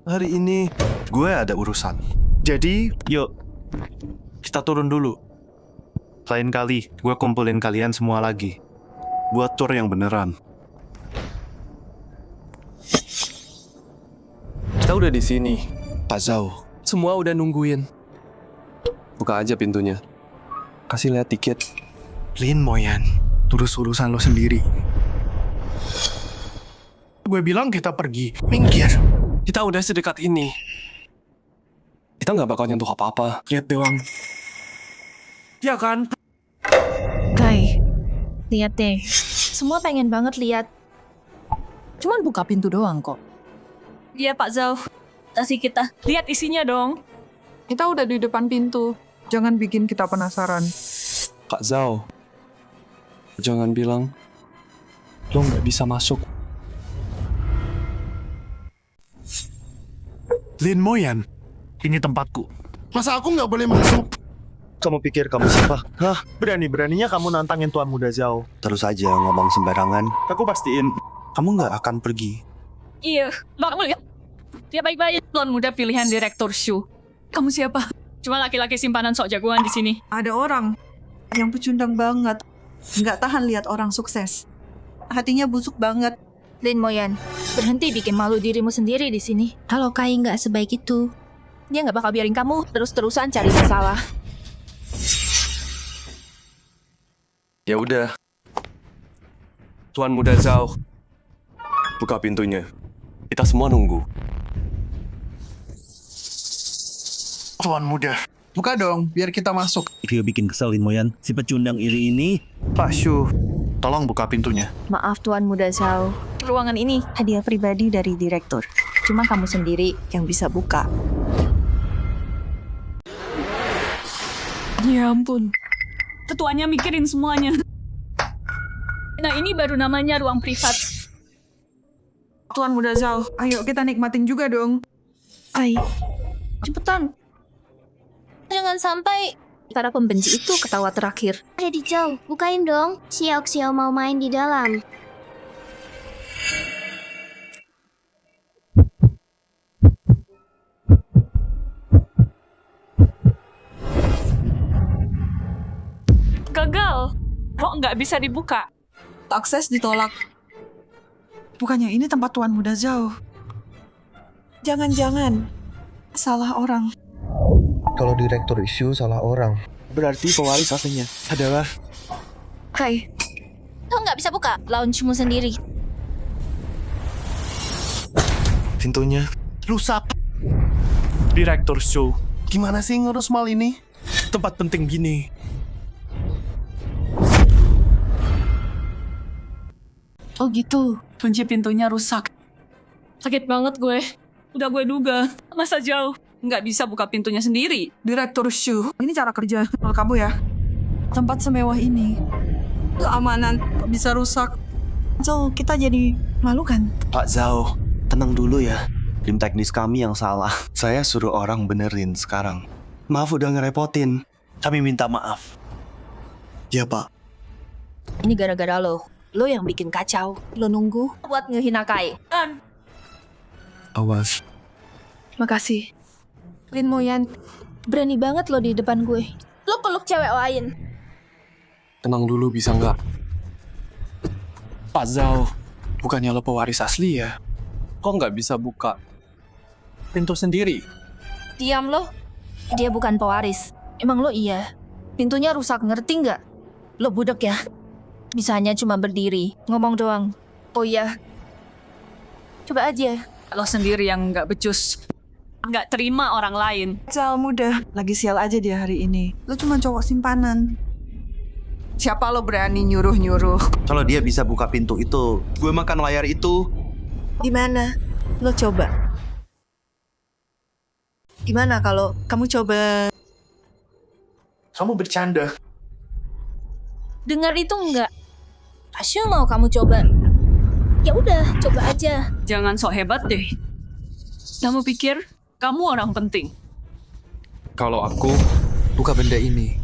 Hari ini gue ada urusan. Jadi, yuk. Kita turun dulu. Lain kali, gue kumpulin kalian semua lagi. Buat tour yang beneran. Kita udah di sini. Pak Zhao. Semua udah nungguin. Buka aja pintunya. Kasih lihat tiket. Lin Moyan, urus urusan lo sendiri. Gue bilang kita pergi. Minggir. Kita udah sedekat ini. Kita nggak bakal nyentuh apa-apa. Lihat doang. Ya kan? Kai, lihat deh. Semua pengen banget lihat. Cuman buka pintu doang kok. Iya Pak Zhao. Kasih kita. Lihat isinya dong. Kita udah di depan pintu. Jangan bikin kita penasaran. Kak Zhao, jangan bilang lo nggak bisa masuk. Lin Moyan, ini tempatku. Masa aku nggak boleh masuk? Kamu pikir kamu siapa? Hah? Berani-beraninya kamu nantangin Tuan Muda Zhao. Terus aja ngomong sembarangan. Aku pastiin kamu nggak akan pergi. Iya, Bang, kamu lihat. Dia baik-baik. Tuan muda pilihan direktur show. Kamu siapa? Cuma laki-laki simpanan sok jagoan di sini. Ada orang yang pecundang banget. Nggak tahan lihat orang sukses. Hatinya busuk banget. Lin Moyan, berhenti bikin malu dirimu sendiri di sini. Kalau Kai nggak sebaik itu, dia nggak bakal biarin kamu terus-terusan cari masalah. Ya udah. Tuan Muda Zhao, buka pintunya. Kita semua nunggu. Tuan Muda, buka dong biar kita masuk. Dia bikin kesel Lin Moyan. Si pecundang iri ini. Pak Shu, tolong buka pintunya. Maaf Tuan Muda Zhao. Ruangan ini Hadiah pribadi dari direktur. Cuma kamu sendiri yang bisa buka. Ya ampun. Ketuanya mikirin semuanya. Nah ini baru namanya ruang privat. Tuan Muda Zhao, ayo kita nikmatin juga dong. Kai, cepetan. Jangan sampai Para pembenci itu ketawa terakhir. Jadi Zhao, bukain dong. Xiao mau main di dalam. Gagal. Kok nggak bisa dibuka? Akses ditolak. Bukannya ini tempat Tuan Muda Zhao. Jangan-jangan salah orang. Kalau direktur isu salah orang, berarti pewaris aslinya adalah... Kai, kau nggak bisa buka lounge-mu sendiri. Pintunya rusak. Direktur show. Gimana sih ngurus mal ini? Tempat penting gini. Oh gitu, kunci pintunya rusak. Sakit banget gue. Udah gue duga. Masa Zhao nggak bisa buka pintunya sendiri? Direktur Shu, ini cara kerja kamu ya. Tempat semewah ini, keamanan kok bisa rusak. So, kita jadi malu kan? Pak Zhao, tenang dulu ya. Tim teknis kami yang salah. Saya suruh orang benerin sekarang. Maaf udah ngerepotin. Kami minta maaf. Ya Pak. Ini gara-gara lo. Lo yang bikin kacau. Lo nunggu buat ngehina Kai. Awas. makasih. Lin Moyan, berani banget lo di depan gue. Lo peluk cewek lain. Tenang dulu bisa nggak? Pak Zhao, bukannya lo pewaris asli ya? Kok nggak bisa buka pintu sendiri? Diam lo. Dia bukan pewaris. Emang lo iya. Pintunya rusak, ngerti nggak? Lo budak ya. Bisanya cuma berdiri, ngomong doang. Oh iya. Coba aja. Lo sendiri yang nggak becus. Nggak terima orang lain. Zhao muda, lagi sial aja dia hari ini. Lo cuma cowok simpanan. Siapa lo berani nyuruh-nyuruh? Kalau dia bisa buka pintu itu, gue makan layar itu. Gimana? Lo coba. Gimana kalau kamu coba? Kamu bercanda. Dengar itu enggak? Asyu mau kamu coba. Ya udah, coba aja. Jangan sok hebat deh. Kamu pikir kamu orang penting? Kalau aku buka benda ini,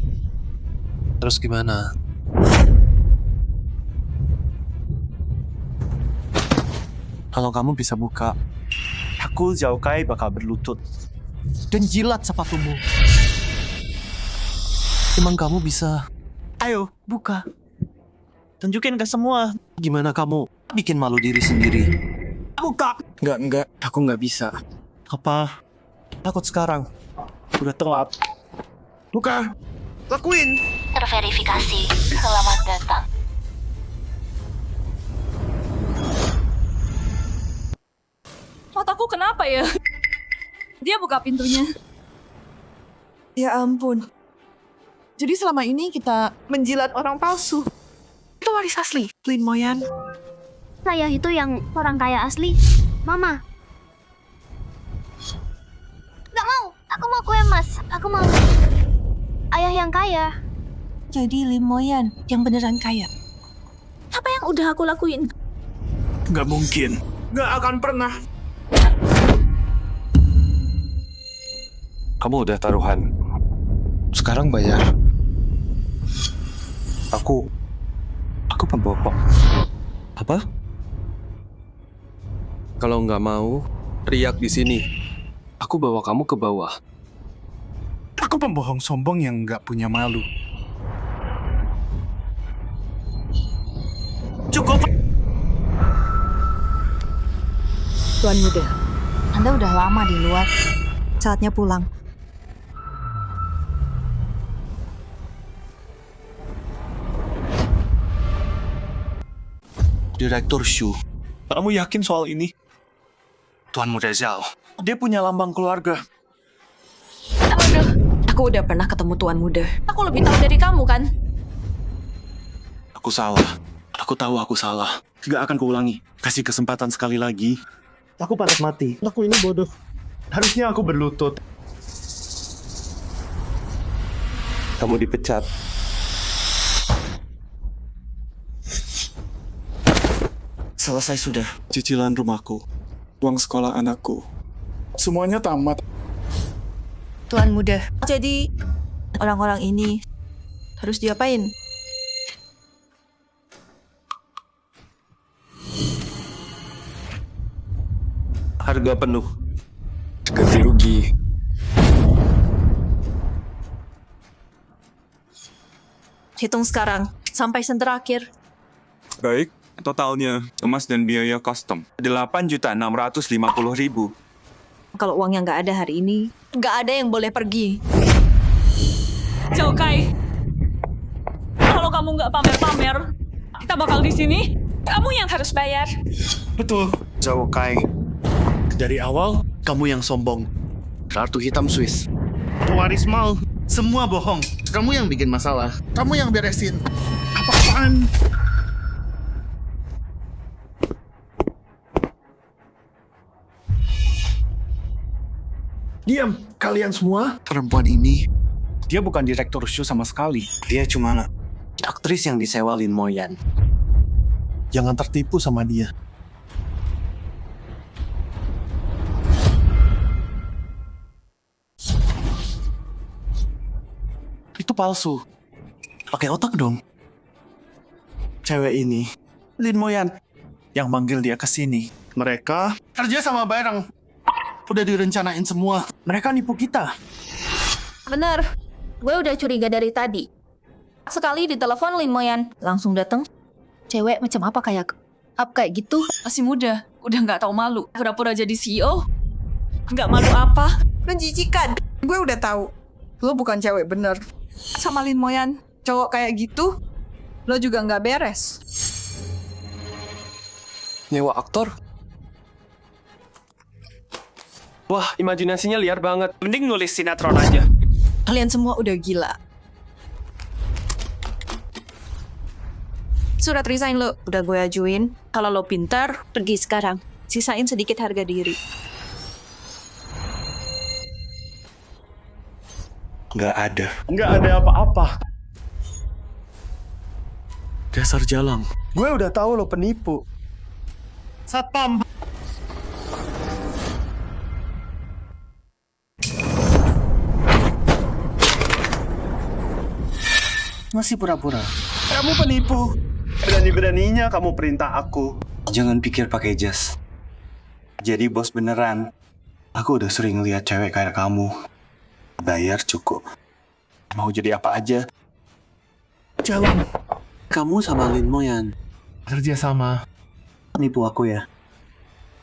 terus gimana? Kalau kamu bisa buka, aku Zhao Kai bakal berlutut dan jilat sepatumu. Emang kamu bisa? Ayo, buka. Tunjukin ke semua. Gimana kamu bikin malu diri sendiri? Buka! Enggak, aku nggak bisa. Apa? Takut sekarang. Udah telat. Buka! Lakuin! Terverifikasi. Selamat datang. Mataku kenapa ya? Dia buka pintunya. Ya ampun. Jadi selama ini kita menjilat orang palsu. Itu waris asli, Lin Moyan. Saya itu yang orang kaya asli. Mama. Nggak mau. Aku mau kue emas. Aku mau ayah yang kaya. Jadi Lin Moyan yang beneran kaya. Apa yang udah aku lakuin? Nggak mungkin. Nggak akan pernah. Kamu udah taruhan. Sekarang bayar. Aku pembohong. Apa? Kalau nggak mau, teriak di sini. Aku bawa kamu ke bawah. Aku pembohong sombong yang nggak punya malu. Cukup! Tuan muda, Anda udah lama di luar. Saatnya pulang. Direktur Shu, Kamu yakin soal ini? Tuan Muda Zhao, dia punya lambang keluarga. Aku udah pernah ketemu Tuan Muda. Aku lebih tahu dari kamu kan? Aku salah. Aku tahu aku salah. Gak akan kuulangi. Kasih kesempatan sekali lagi. Aku pantas mati. Aku ini bodoh. Harusnya aku berlutut. Kamu dipecat. Selesai sudah. Cicilan rumahku. Uang sekolah anakku. Semuanya tamat. Tuan muda. Jadi, orang-orang ini harus diapain? Harga penuh. Ganti rugi. Hitung sekarang, sampai sen terakhir. Baik, totalnya emas dan biaya custom 8.650.000. Kalau uangnya nggak ada hari ini, nggak ada yang boleh pergi. Zhao Kai, kalau kamu nggak pamer-pamer, kita bakal di sini. Kamu yang harus bayar. Betul. Zhao Kai. Dari awal, kamu yang sombong. Ratu Hitam Swiss. Pewaris Mal. Semua bohong. Kamu yang bikin masalah. Kamu yang beresin. Apa-apaan? Diam, kalian semua. Perempuan ini, Dia bukan direktur show sama sekali. dia cuma aktris yang disewa Lin Moyan. Jangan tertipu sama dia. Itu palsu. Pakai otak dong. Cewek ini, Lin Moyan, Yang manggil dia ke sini. mereka kerja sama bareng. Udah direncanain semua. Mereka nipu kita. Bener, gue udah curiga dari tadi. Sekali ditelepon Lin Moyan, langsung dateng. Cewek macam apa kayak gitu? Masih muda, udah nggak tahu malu. Pura-pura jadi CEO, nggak malu apa? Menjijikan. Gue udah tahu. Lo bukan cewek bener. Sama Lin Moyan, cowok kayak gitu, lo juga nggak beres. Nyewa aktor? Wah, imajinasinya liar banget. Mending nulis sinetron aja. Kalian semua udah gila. Surat resign lo udah gue ajuin. Kalau lo pintar, pergi sekarang. Sisain sedikit harga diri. Nggak ada. Nggak ada apa-apa. Dasar jalang. Gue udah tahu lo penipu. Satpam. Masih pura-pura. Kamu penipu. Berani-beraninya kamu perintah aku. Jangan pikir pakai jas. Jadi bos beneran. Aku udah sering lihat cewek kayak kamu. Bayar cukup. Mau jadi apa aja. Jalan. Kamu sama Lin Moyan. Kerja sama. Nipu aku ya.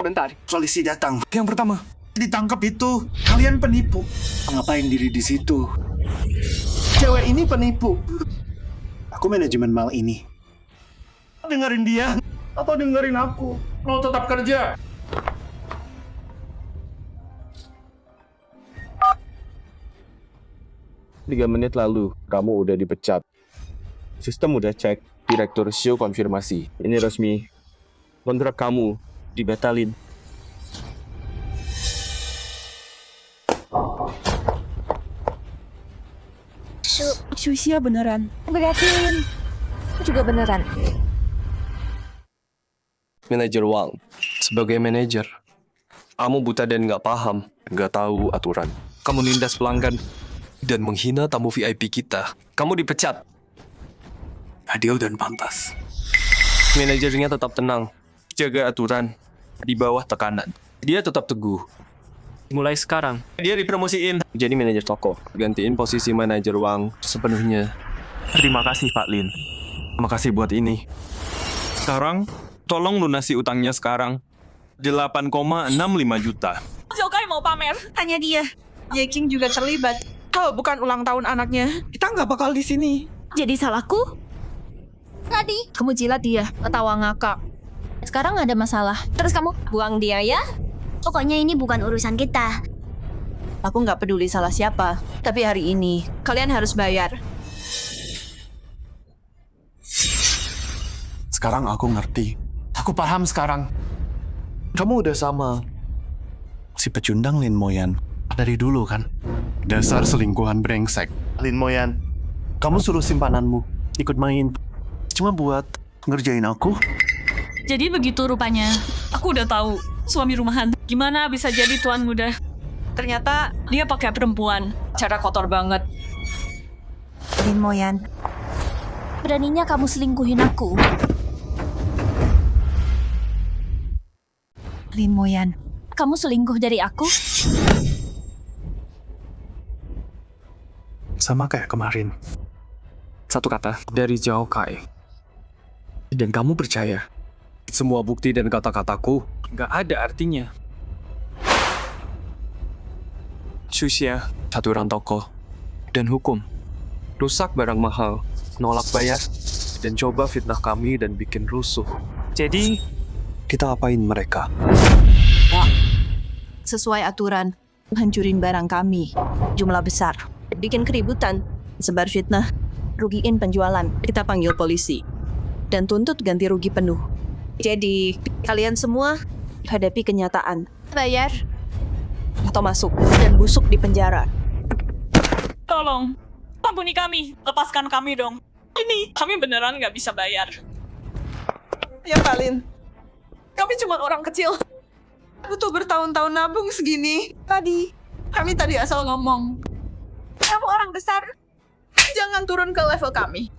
Bentar. Polisi datang. Yang pertama. Ditangkap itu. Kalian penipu. Ngapain diri di situ? Cewek ini penipu. Aku manajemen mal ini. Dengerin dia. Atau dengerin aku. Mau tetap kerja. Tiga menit lalu, kamu udah dipecat. Sistem udah cek, direktur show konfirmasi. Ini resmi. Kontrak kamu dibatalin. Susia beneran. Beratin. Juga beneran. Manajer Wang. Sebagai manajer, kamu buta dan nggak paham, nggak tahu aturan. Kamu nindas pelanggan dan menghina tamu VIP kita. Kamu dipecat. Adil dan pantas. Manajernya tetap tenang, jaga aturan, di bawah tekanan. Dia tetap teguh. Mulai sekarang, dia dipromosiin jadi manajer toko. Gantiin posisi manajer Wang sepenuhnya. Terima kasih Pak Lin. Makasih buat ini. Sekarang, tolong lunasi utangnya sekarang. 8,65 juta. Zhao Kai mau pamer. Tanya dia. Yeking juga terlibat. Kalau bukan ulang tahun anaknya, kita nggak bakal di sini. Jadi salahku? Tadi kamu jilat dia, ketawa ngakak. Sekarang nggak ada masalah. Terus kamu buang dia ya? Pokoknya ini bukan urusan kita. Aku nggak peduli salah siapa. Tapi hari ini, kalian harus bayar. Sekarang aku ngerti. Aku paham sekarang. Kamu udah sama si pecundang Lin Moyan dari dulu kan? Dasar selingkuhan brengsek. Lin Moyan, kamu suruh simpananmu ikut main. Cuma buat ngerjain aku. Jadi begitu rupanya. Aku udah tahu, suami rumahan. Gimana bisa jadi tuan muda? Ternyata dia pakai perempuan. Cara kotor banget. Lin Moyan, beraninya kamu selingkuhin aku. Lin Moyan, kamu selingkuh dari aku? Sama kayak kemarin. Satu kata dari Zhao Kai. Dan kamu percaya. Semua bukti dan kata-kataku nggak ada artinya. Xuxia, satu orang tokoh, dan hukum. Rusak barang mahal, nolak bayar, dan coba fitnah kami dan bikin rusuh. Jadi, kita apain mereka? Sesuai aturan, hancurin barang kami. Jumlah besar. Bikin keributan. Sebar fitnah. Rugiin penjualan. Kita panggil polisi. Dan tuntut ganti rugi penuh. Jadi, kalian semua hadapi kenyataan. Bayar. Atau masuk dan busuk di penjara. Tolong, ampuni kami. Lepaskan kami dong. Ini, kami beneran nggak bisa bayar. Ya Palin, kami cuma orang kecil. Butuh bertahun-tahun nabung segini. Kami tadi asal ngomong. Kamu orang besar, jangan turun ke level kami.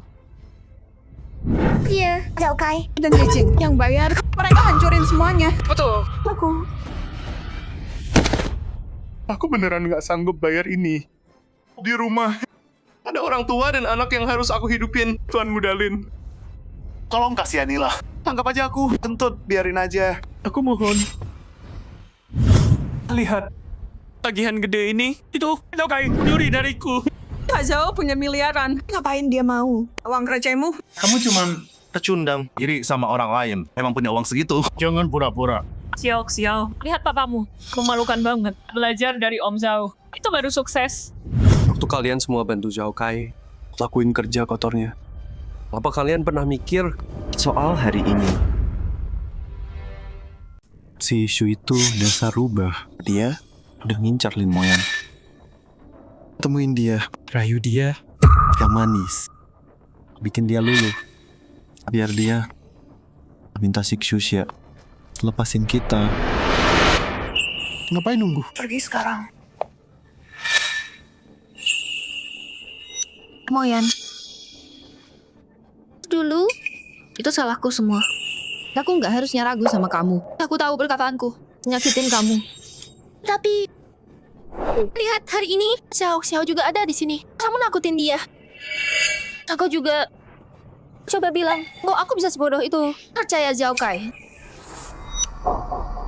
Iya, Zhao Kai. Dan Yejing yang bayar, mereka hancurin semuanya. Betul. Aku beneran nggak sanggup bayar ini. Di rumah, ada orang tua dan anak yang harus aku hidupin, Tuan Mudalin. Tolong kasihanilah. Tangkap aja aku. Kentut, biarin aja. Aku mohon. Lihat, tagihan gede ini, itu kayak nyuri dariku. Pak Zhao punya miliaran. Ngapain dia mau? Uang recehmu? Kamu cuman pecundang. Iri sama orang lain. Emang punya uang segitu. Jangan pura-pura. Xiao, lihat papamu. Memalukan banget. Belajar dari Om Zhao. Itu baru sukses. Waktu kalian semua bantu Zhao Kai, lakuin kerja kotornya. Apa kalian pernah mikir Soal hari ini, si Shu itu dasar rubah. Dia udah ngincar Lin Moyan. Temuin dia, rayu dia, yang manis. Bikin dia luluh. Biar dia minta si Xuxia lepasin kita. Ngapain nunggu? Pergi sekarang. Moyan. Dulu, itu salahku semua. Aku nggak harusnya ragu sama kamu. Aku tahu perkataanku nyakitin kamu. Tapi, lihat hari ini, Xiao juga ada di sini. Kamu nakutin dia. Aku juga coba bilang, kok aku bisa sebodoh itu. Percaya Zhao Kai.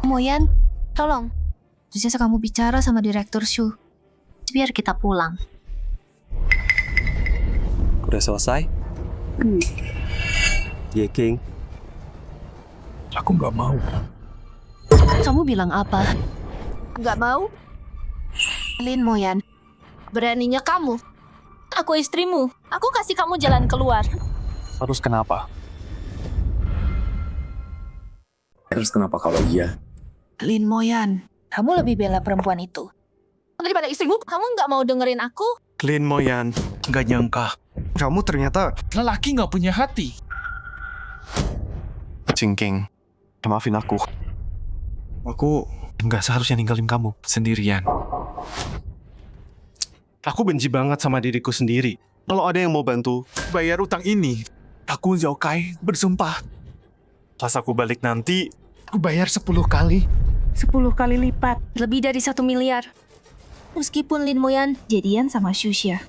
Moyan, tolong. Bisa kamu bicara sama Direktur Shu. Biar kita pulang. udah selesai? Ye King. Aku nggak mau. Kamu bilang apa? Nggak mau? Lin Moyan, beraninya kamu. Aku istrimu. Aku kasih kamu jalan keluar. Harus kenapa? Terus kenapa kalau iya? Lin Moyan, kamu lebih bela perempuan itu daripada istrimu. Kamu nggak mau dengerin aku? Lin Moyan, nggak nyangka. Kamu ternyata Lelaki nggak punya hati. Cingking, maafin aku. Aku nggak seharusnya ninggalin kamu sendirian. Aku benci banget sama diriku sendiri. Kalau ada yang mau bantu bayar utang ini, aku Zhao Kai bersumpah. Pas aku balik nanti, aku bayar 10 kali. 10 kali lipat. Lebih dari 1 miliar. Meskipun Lin Moyan jadian sama Xuxia.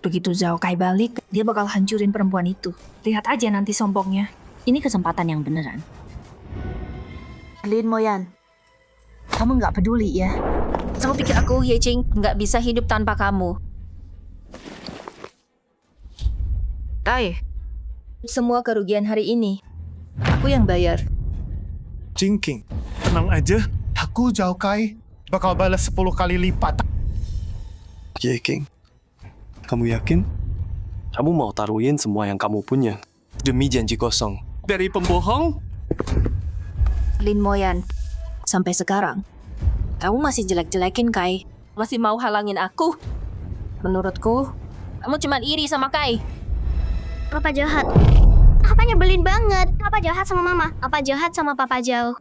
Begitu Zhao Kai balik, dia bakal hancurin perempuan itu. Lihat aja nanti sombongnya. Ini kesempatan yang beneran. Lin Moyan, kamu nggak peduli ya? Kamu pikir aku, Ye Jing, nggak bisa hidup tanpa kamu? Tai, semua kerugian hari ini, aku yang bayar. Cingking, tenang aja. Aku Zhao Kai bakal balas 10 kali lipat. Ye King, kamu yakin? Kamu mau taruhin semua yang kamu punya demi janji kosong dari pembohong? Lin Moyan, sampai sekarang, kamu masih jelek-jelekin Kai. Masih mau halangin aku. Menurutku, kamu cuma iri sama Kai. Papa jahat. Papa nyebelin banget. Papa jahat sama mama. Papa jahat sama Papa Zhao.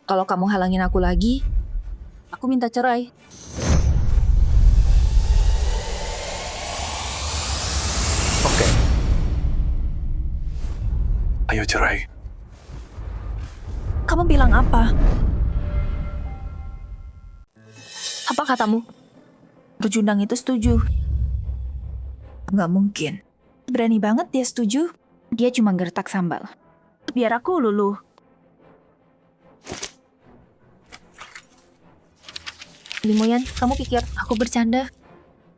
Kalau kamu halangin aku lagi, aku minta cerai. Oke. Ayo cerai. Kamu bilang apa? Apa katamu? Berjundang itu setuju. Nggak mungkin. Berani banget dia setuju. Dia cuma gertak sambal. Biar aku luluh. Limoyan, kamu pikir aku bercanda?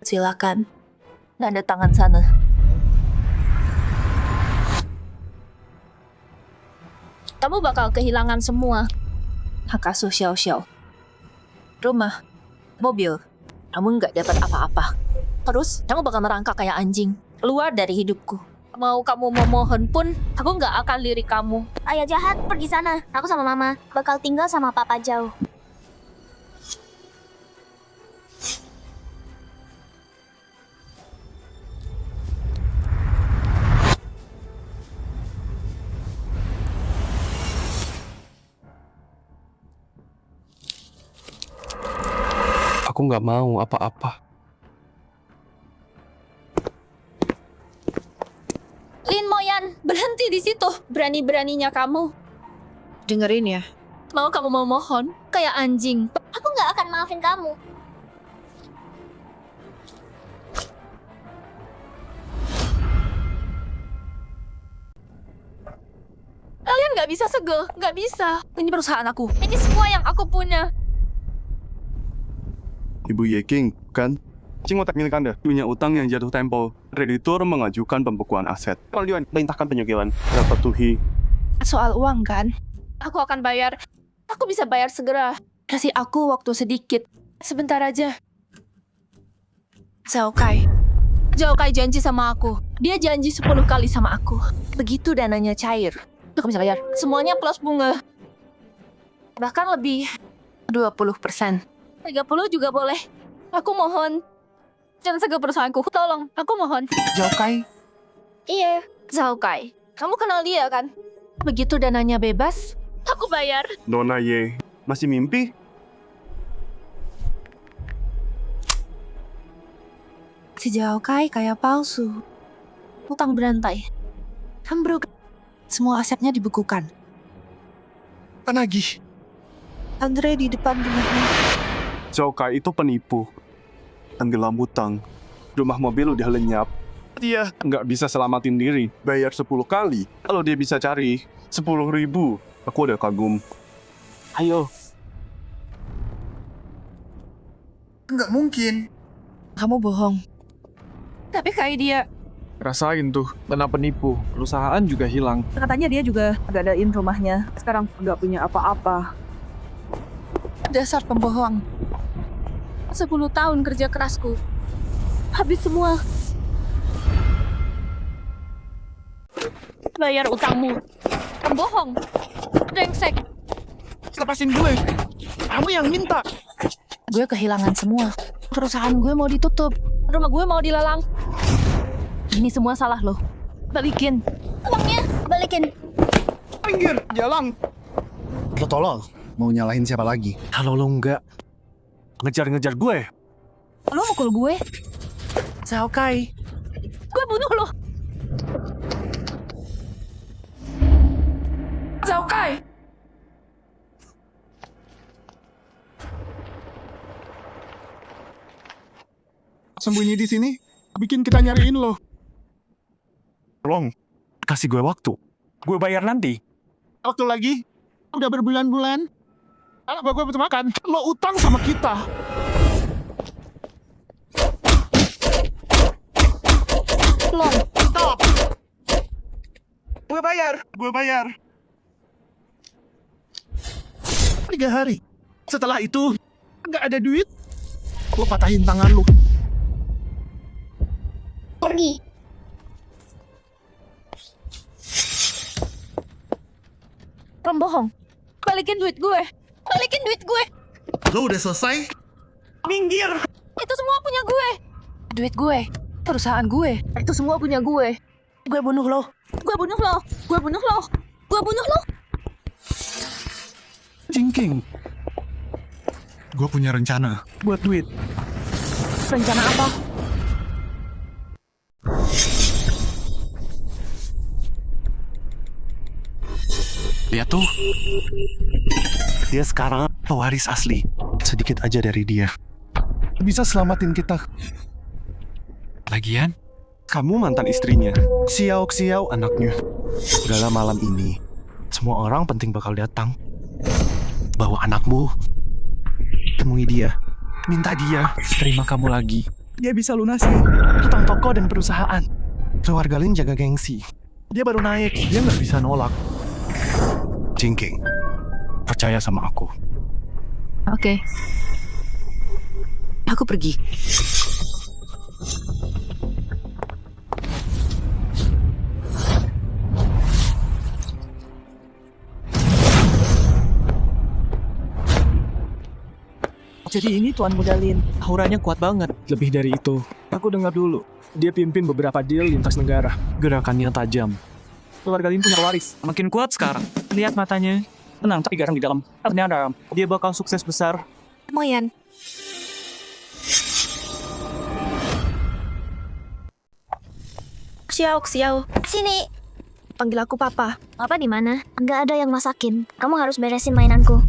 Silakan. Nada tangan sana. Kamu bakal kehilangan semua. Hak asuh Xiao. Rumah, mobil, kamu nggak dapat apa-apa. Terus, kamu bakal merangkak kayak anjing. Keluar dari hidupku. Mau kamu memohon pun, aku nggak akan lirik kamu. Ayah jahat, pergi sana. Aku sama mama bakal tinggal sama papa jauh. Aku nggak mau apa-apa. Lin Moyan, berhenti di situ. Berani-beraninya kamu. Dengerin ya. Mau kamu memohon, kayak anjing. Aku nggak akan maafin kamu. Kalian nggak bisa segel, nggak bisa. Ini perusahaan aku. Ini semua yang aku punya. Ibu Yeking, kan? Cing otak milik Anda punya utang yang jatuh tempo. Kreditur mengajukan pembekuan aset. Kalau dia perintahkan penyegelan, patuhi. Soal uang kan? Aku akan bayar. Aku bisa bayar segera. Kasih aku waktu sedikit. Sebentar aja. Zhao Kai. Zhao Kai janji sama aku. Dia janji 10 kali sama aku. Begitu dananya cair, aku bisa bayar. Semuanya plus bunga. Bahkan lebih. 20%. 30 juga boleh. Aku mohon. Jangan segel perusahaanku. Tolong, aku mohon. Zhao Kai. Iya, Zhao Kai. Kamu kenal dia kan? Begitu dananya bebas, aku bayar. Nona Ye, masih mimpi? Si Zhao Kai kayak palsu. Utang berantai. Ambruk. Semua asetnya dibekukan. Penagih. Andre di depan rumahnya. Zhao Kai itu penipu. Tenggelam hutang. Rumah mobil udah lenyap. Dia nggak bisa selamatin diri. Bayar 10 kali. Kalau dia bisa cari 10.000, aku udah kagum. Ayo. Nggak mungkin. Kamu bohong. Tapi kayak dia, Rasain tuh, kena penipu. Perusahaan juga hilang. Katanya dia juga gadain rumahnya. Sekarang nggak punya apa-apa. Dasar pembohong. 10 tahun kerja kerasku. Habis semua. Bayar utangmu. Pembohong. Brengsek. Lepasin gue. Kamu yang minta. Gue kehilangan semua. Perusahaan gue mau ditutup. Rumah gue mau dilelang. Ini semua salah lo. Balikin. Uangnya, balikin. Pinggir, jalan. Lo tolol. Mau nyalahin siapa lagi? Kalau lo nggak ngejar-ngejar gue, Lo mukul gue. Zhao Kai. Gue bunuh lo. Zhao Kai. Sembunyi di sini. Bikin kita nyariin lo. Tolong, kasih gue waktu. Gue bayar nanti. Waktu lagi. Udah berbulan-bulan. Anak gue butuh makan. Lo utang sama kita. Long. Stop. Gue bayar. 3 hari. Setelah itu, nggak ada duit. Lo patahin tangan lo. Pergi. Pembohong. Balikin duit gue. Balikin duit gue. Lo udah selesai? Minggir. Itu semua punya gue. Duit gue. Perusahaan gue. Itu semua punya gue. Gue bunuh lo. Gue bunuh lo. Gue bunuh lo. Gue bunuh lo. Jingking. Gue punya rencana. Buat duit. Rencana apa? Lihat tuh. Dia sekarang pewaris asli. Sedikit aja dari dia. Bisa selamatin kita. Lagian, kamu mantan istrinya. Xiao anaknya. Dalam malam ini, semua orang penting bakal datang. Bawa anakmu. Temui dia. Minta dia terima kamu lagi. Dia bisa lunasi hutang toko dan perusahaan. Keluarga Lin jaga gengsi. Dia baru naik. Dia nggak bisa nolak. Jingking, percaya sama aku. Oke. Aku pergi. Jadi ini Tuan Muda Lin. Auranya kuat banget. Lebih dari itu, aku dengar dulu. Dia pimpin beberapa deal lintas negara. Gerakannya tajam. Keluarga Lin punya waris. Makin kuat sekarang. Lihat matanya. Tenang, tapi garang di dalam. Ternyata dia bakal sukses besar. Moyan. Xiao. Sini. Panggil aku Papa. Papa di mana? Nggak ada yang masakin. Kamu harus beresin mainanku.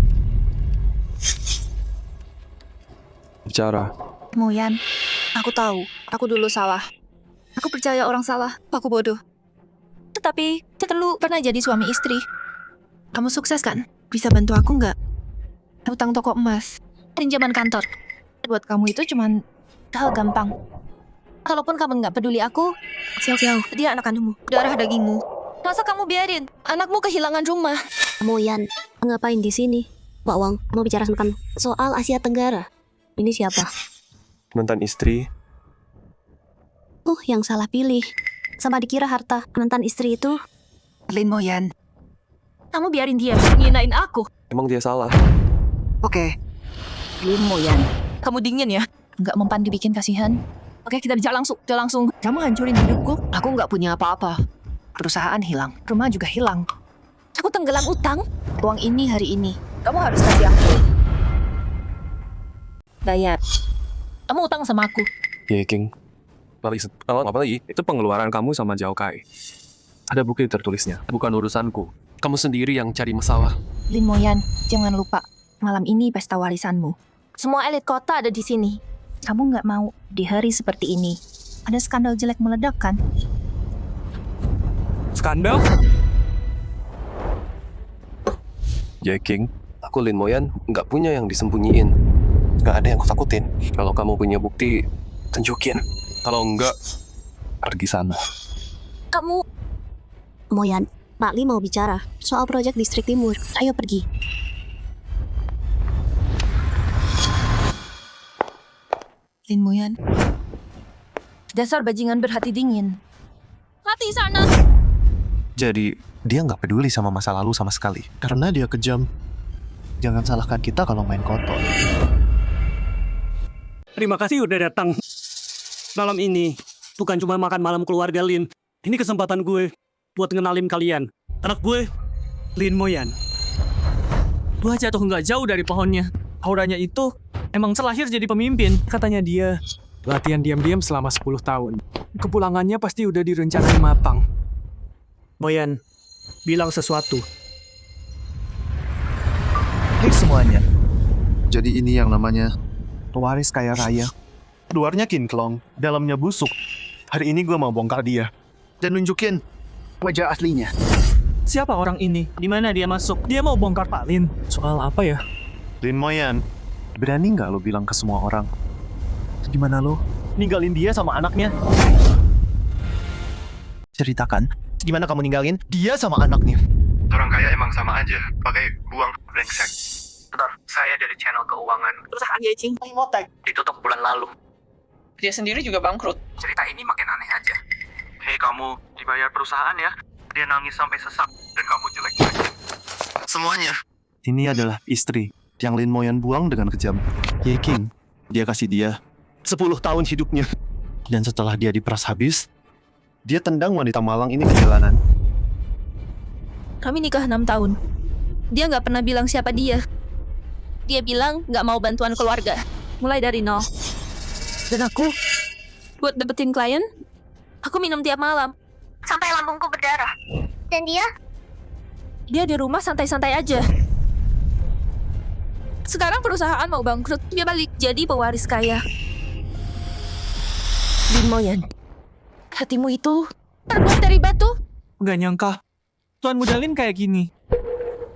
Bicara. Moyan, aku tahu. Aku dulu salah. Aku percaya orang salah. Aku bodoh. Tetapi, kita dulu pernah jadi suami istri. Kamu sukses kan? Bisa bantu aku nggak? Hutang toko emas. Pinjaman kantor. Buat kamu itu cuman hal gampang. Kalaupun kamu nggak peduli aku, Xiao, dia anak kandungmu, darah dagingmu. Masa kamu biarin anakmu kehilangan rumah? Moyan, ngapain di sini? Pak Wang, mau bicara sama kamu soal Asia Tenggara. Ini siapa? Mantan istri. Yang salah pilih. Sama dikira harta mantan istri itu. Lin Moyan, kamu biarin dia nginain aku. Emang dia salah? Oke. Lin Moyan, kamu dingin ya? Nggak mempan dibikin kasihan. Oke, kita langsung. Kamu hancurin hidupku. Aku nggak punya apa-apa. Perusahaan hilang, rumah juga hilang. Aku tenggelam utang. Uang ini hari ini. Kamu harus kasih aku. Bayar. Kamu utang sama aku. Ye King. Apalagi itu pengeluaran kamu sama Zhao Kai. Ada bukti tertulisnya. Bukan urusanku. Kamu sendiri yang cari masalah. Lin Moyan, jangan lupa. Malam ini pesta warisanmu. Semua elit kota ada di sini. Kamu nggak mau di hari seperti ini. Ada skandal jelek meledak kan? Skandal? Ye King, aku Lin Moyan nggak punya yang disembunyiin. Nggak ada yang aku takutin. Kalau kamu punya bukti, tunjukin. Kalau enggak, pergi sana. Kamu... Moyan, Pak Li mau bicara soal proyek Distrik Timur. Ayo pergi. Lin Moyan. Dasar bajingan berhati dingin. Hati sana. Jadi, dia nggak peduli sama masa lalu sama sekali. Karena dia kejam. Jangan salahkan kita kalau main kotor. Terima kasih udah datang. Malam ini bukan cuma makan malam keluarga Lin. Ini kesempatan gue buat ngenalin kalian. Anak gue, Lin Moyan. Buah jatuh nggak jauh dari pohonnya. Auranya itu emang selahir jadi pemimpin. Katanya dia latihan diam-diam selama 10 tahun. Kepulangannya pasti udah direncanain matang. Moyan, bilang sesuatu. Hai semuanya. Jadi ini yang namanya pewaris kaya raya. Luarnya kinclong, dalamnya busuk. Hari ini gue mau bongkar dia. Dan nunjukin wajah aslinya. Siapa orang ini? Di mana dia masuk? Dia mau bongkar Pak Lin. Soal apa ya? Lin Moyan, berani nggak lo bilang ke semua orang? Gimana lo? Ninggalin dia sama anaknya. Ceritakan. Gimana kamu ninggalin dia sama anaknya? Orang kaya emang sama aja, pakai buang brengsek. Bentar, saya dari channel keuangan. Perusahaan Yeching Motek Ditutup bulan lalu. dia sendiri juga bangkrut. Cerita ini makin aneh aja. Hei kamu, dibayar perusahaan ya? Dia nangis sampai sesak, dan kamu jelek-jelek. Semuanya. Ini adalah istri yang Lin Moyan buang dengan kejam. Ye King, dia kasih dia 10 tahun hidupnya. Dan setelah dia diperas habis, dia tendang wanita malang ini ke jalanan. Kami nikah 6 tahun. Dia nggak pernah bilang siapa dia. Dia bilang nggak mau bantuan keluarga. Mulai dari nol. Dan aku, buat dapetin klien, aku minum tiap malam. Sampai lambungku berdarah. Dan dia? Dia di rumah santai-santai aja. Sekarang perusahaan mau bangkrut, dia balik jadi pewaris kaya. Lin Moyan, hatimu itu terbuat dari batu. Nggak nyangka, Tuan Muda Lin kayak gini.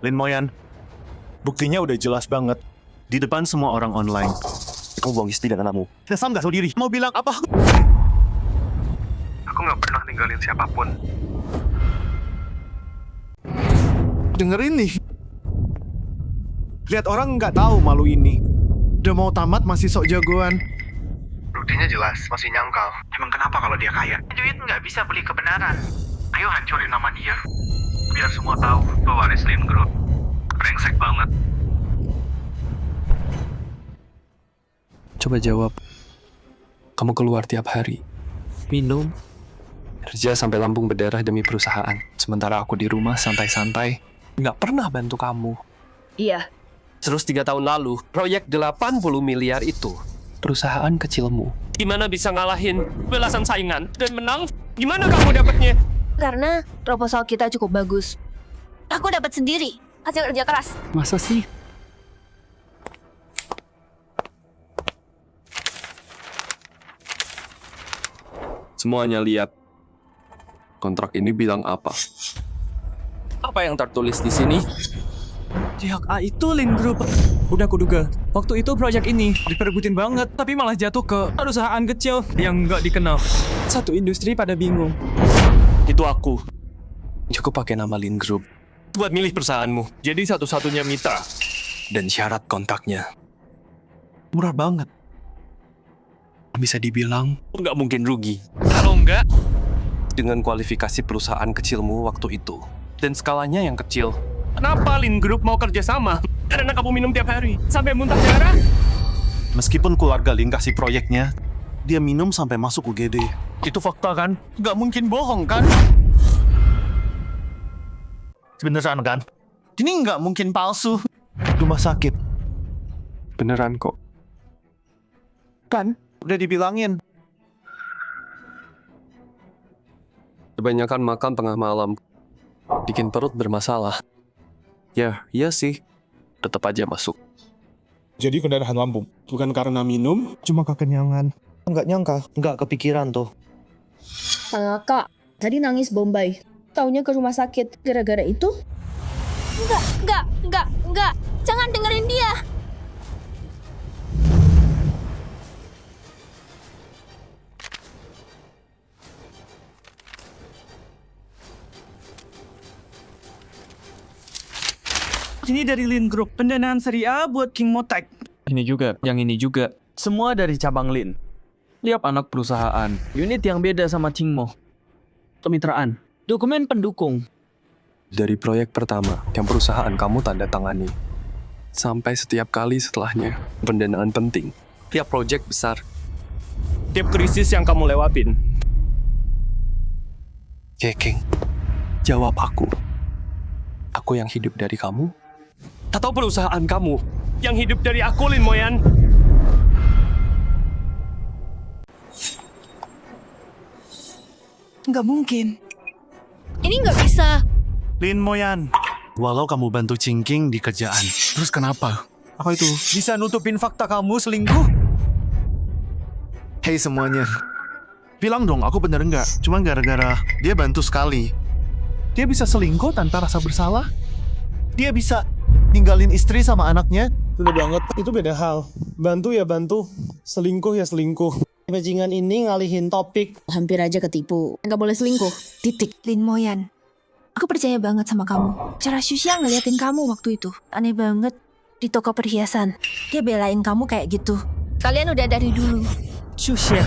Lin Moyan, buktinya udah jelas banget. Di depan semua orang online. Kamu buang istri dan anakmu. Sam gak tahu diri. Mau bilang apa? Aku nggak pernah ninggalin siapapun. Dengerin nih. Lihat orang nggak tahu malu ini. Udah mau tamat masih sok jagoan. Buktinya jelas, masih nyangkal. Emang kenapa kalau dia kaya? Duit nggak bisa beli kebenaran. Ayo hancurin nama dia. Biar semua tahu pewaris Lin Group. Brengsek banget. Coba jawab. Kamu keluar tiap hari. Minum. Kerja sampai lambung berdarah demi perusahaan. Sementara aku di rumah santai-santai. Nggak pernah bantu kamu. Iya. Terus 3 tahun lalu, proyek 80 miliar itu. Perusahaan kecilmu. Gimana bisa ngalahin belasan saingan dan menang? Gimana kamu dapetnya? Karena proposal kita cukup bagus. Aku dapat sendiri, hasil kerja keras. Masa sih? Semuanya lihat. Kontrak ini bilang apa? Apa yang tertulis di sini? Pihak A itu Lin Group. Udah kuduga, waktu itu proyek ini diperebutin banget, tapi malah jatuh ke perusahaan kecil yang nggak dikenal. Satu industri pada bingung. Itu aku. Cukup pakai nama Lin Group buat milih perusahaanmu. Jadi satu-satunya mitra. Dan syarat kontraknya murah banget. Bisa dibilang nggak mungkin rugi. Kalau nggak, dengan kualifikasi perusahaan kecilmu waktu itu dan skalanya yang kecil, kenapa Lin Group mau kerjasama? Karena kamu minum tiap hari sampai muntah darah. Meskipun keluarga Lin kasih proyeknya, dia minum sampai masuk UGD. Itu fakta kan? Nggak mungkin bohong kan? Beneran kan? Ini nggak mungkin palsu. Rumah sakit. Beneran kok. Kan, udah dibilangin. Kebanyakan makan tengah malam bikin perut bermasalah. Ya, iya sih. Tetap aja masuk. Jadi pendarahan lambung. Bukan karena minum, Cuma kekenyangan. Nggak nyangka, nggak kepikiran tuh. Sang Kak, tadi nangis Bombay. Taunya ke rumah sakit gara-gara itu? Enggak. Jangan dengerin dia. Ini dari Lin Group, pendanaan seri A buat King Motek. Ini juga, yang ini juga. Semua dari cabang Lin. Lihat anak perusahaan. Unit yang beda sama Qingmo. Kemitraan. Dokumen pendukung. Dari proyek pertama yang perusahaan kamu tanda tangani, sampai setiap kali setelahnya, pendanaan penting. Tiap proyek besar. Tiap krisis yang kamu lewatin. King, jawab aku. Aku yang hidup dari kamu? Atau perusahaan kamu yang hidup dari aku, Lin Moyan? Nggak mungkin. Ini nggak bisa. Lin Moyan, walau kamu bantu Cingking di kerjaan, terus kenapa? Apa itu? Bisa nutupin fakta kamu selingkuh? Hei semuanya, bilang dong aku bener nggak? Cuma gara-gara dia bantu sekali. Dia bisa selingkuh tanpa rasa bersalah? Dia bisa ninggalin istri sama anaknya? Udah banget, itu beda hal. Bantu ya bantu, selingkuh ya selingkuh. Bajingan ini ngalihin topik. Hampir aja ketipu. Nggak boleh selingkuh. Titik. Lin Moyan, aku percaya banget sama kamu. Cara Shusha ngeliatin kamu waktu itu aneh banget. Di toko perhiasan, dia belain kamu kayak gitu. Kalian udah dari dulu. Shusha,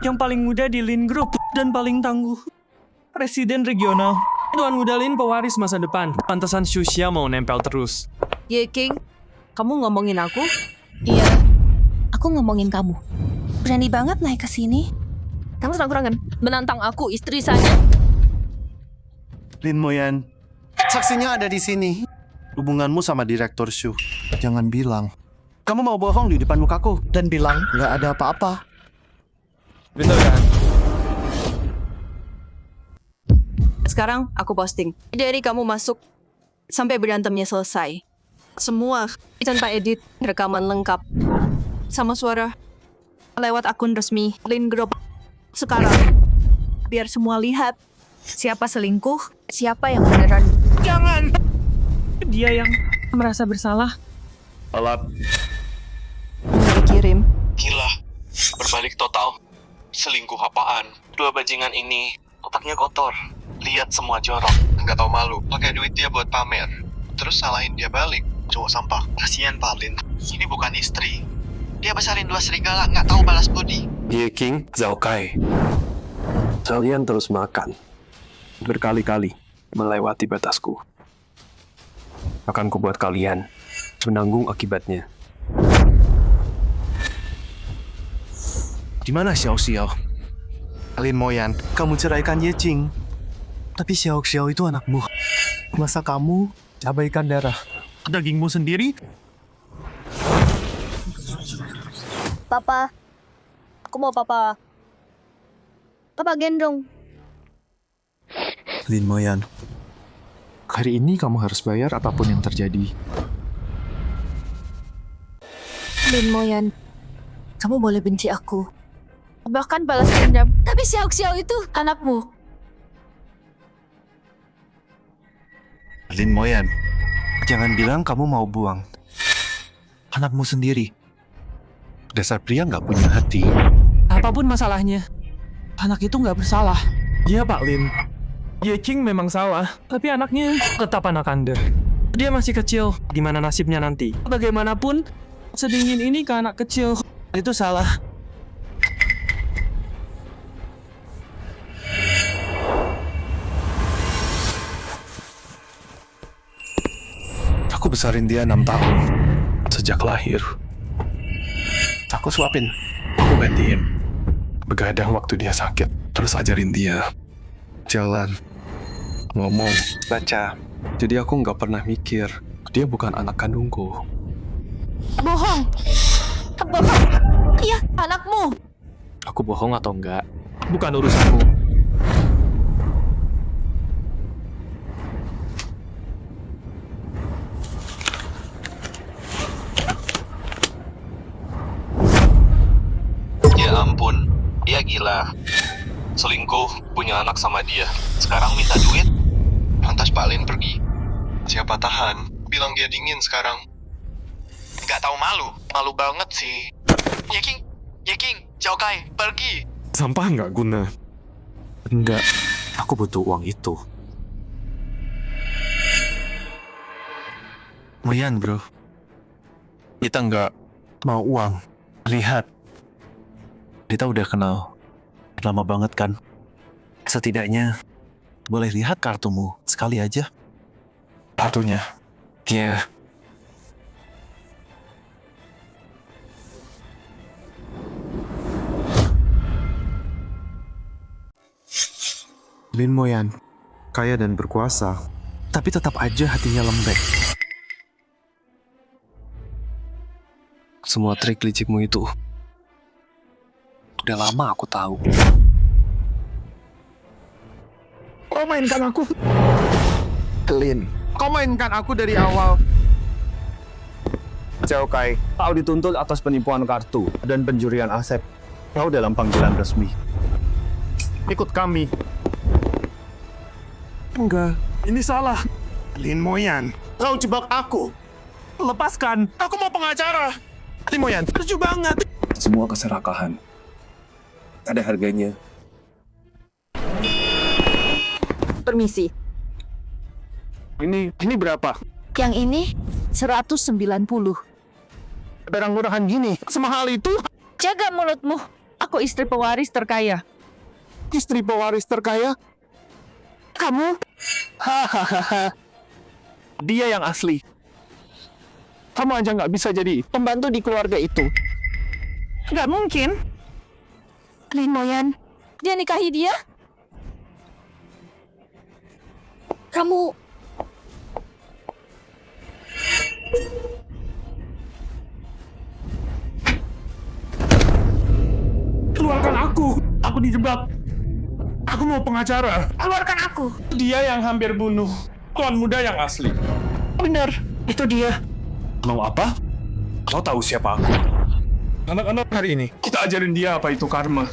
yang paling muda di Lin Group dan paling tangguh. Presiden regional. Tuan Muda Lin pewaris masa depan. Pantesan Shusha mau nempel terus. Ye King, kamu ngomongin aku? Iya, aku ngomongin kamu. Berani banget naik ke sini. Kamu serang-serangan menantang aku, istri saya. Lin Moyan, saksinya ada di sini. hubunganmu sama direktur Shu. Jangan bilang. Kamu mau bohong di depan mukaku dan bilang nggak ada apa-apa. Betul kan? Sekarang aku posting. Dari kamu masuk sampai berantemnya selesai. Semua tanpa edit, rekaman lengkap. Sama suara. Lewat akun resmi Lin Group. Sekarang, biar semua lihat siapa selingkuh, siapa yang beneran. Jangan! Dia yang merasa bersalah. Alat. Dikirim. Gila, berbalik total. Selingkuh apaan? Dua bajingan ini otaknya kotor. Lihat semua jorok, nggak tahu malu. Pakai duit dia buat pamer. Terus salahin dia balik. Cowok sampah. Kasian Palin. Ini bukan istri. Dia besarin 2 serigala, nggak tahu balas budi. Ye King, Zhao Kai. Kalian terus makan. Berkali-kali melewati batasku. Akan kubuat kalian menanggung akibatnya. Di mana Xiao Xiao? Lin Moyan, kamu ceraikan Ye Qing. Tapi Xiao Xiao itu anakmu. Masa kamu abaikan darah dagingmu sendiri? Papa. Aku mau papa. Papa gendong. Lin Moyan, hari ini kamu harus bayar apapun yang terjadi. Lin Moyan, kamu boleh benci aku. Bahkan balas dendam. Tapi Xiao Xiao itu anakmu. Lin Moyan, jangan bilang kamu mau buang anakmu sendiri. Dasar pria nggak punya hati. Apapun masalahnya, anak itu nggak bersalah. Iya Pak Lin. Ye Qing memang salah, tapi anaknya tetap anak Anda. Dia masih kecil, gimana nasibnya nanti? Bagaimanapun, sedingin ini ke anak kecil, itu salah. Aku besarin dia 6 tahun. Sejak lahir. Aku suapin. Aku gantiin. Begadang waktu dia sakit. Terus ajarin dia. Jalan. Ngomong. Baca. Jadi aku nggak pernah mikir. Dia bukan anak kandungku. Bohong. Bohong. Iya, anakmu. Aku bohong atau enggak? Bukan urusanku. Ya ampun, dia gila. Selingkuh, punya anak sama dia. Sekarang minta duit. Lantas Pak Lin pergi. Siapa tahan? Bilang dia dingin sekarang. Nggak tahu malu. Malu banget sih. Ye Qing, Zhao Kai, pergi. Sampah nggak guna. Enggak, aku butuh uang itu. Moyan bro. Kita nggak mau uang. Lihat. Kita udah kenal lama banget kan? Setidaknya boleh lihat kartumu sekali aja. Kartunya? Dia. Lin Moyan, kaya dan berkuasa, tapi tetap aja hatinya lembek. Semua trik licikmu itu udah lama aku tahu. Kau mainkan aku. Lin, kau mainkan aku dari awal. Zhao Kai, kau dituntut atas penipuan kartu dan pencurian aset. Kau dalam panggilan resmi. Ikut kami. Enggak, ini salah. Lin Moyan, kau jebak aku. Lepaskan, aku mau pengacara. Lin Moyan, Setuju banget. Semua keserakahan ada harganya. Permisi. Ini berapa? Yang ini 190. Barang murahan gini, semahal itu? Jaga mulutmu. Aku istri pewaris terkaya. Istri pewaris terkaya? Kamu? Hahaha. Dia yang asli. Kamu aja nggak bisa jadi pembantu di keluarga itu. Nggak mungkin. Lin Moyan, dia nikahi dia? Keluarkan aku! Aku dijebak. Aku mau pengacara. Keluarkan aku. Dia yang hampir bunuh tuan muda yang asli. Benar, itu dia. Mau apa? Kau tahu siapa aku? Anak-anak hari ini, kita ajarin dia apa itu karma.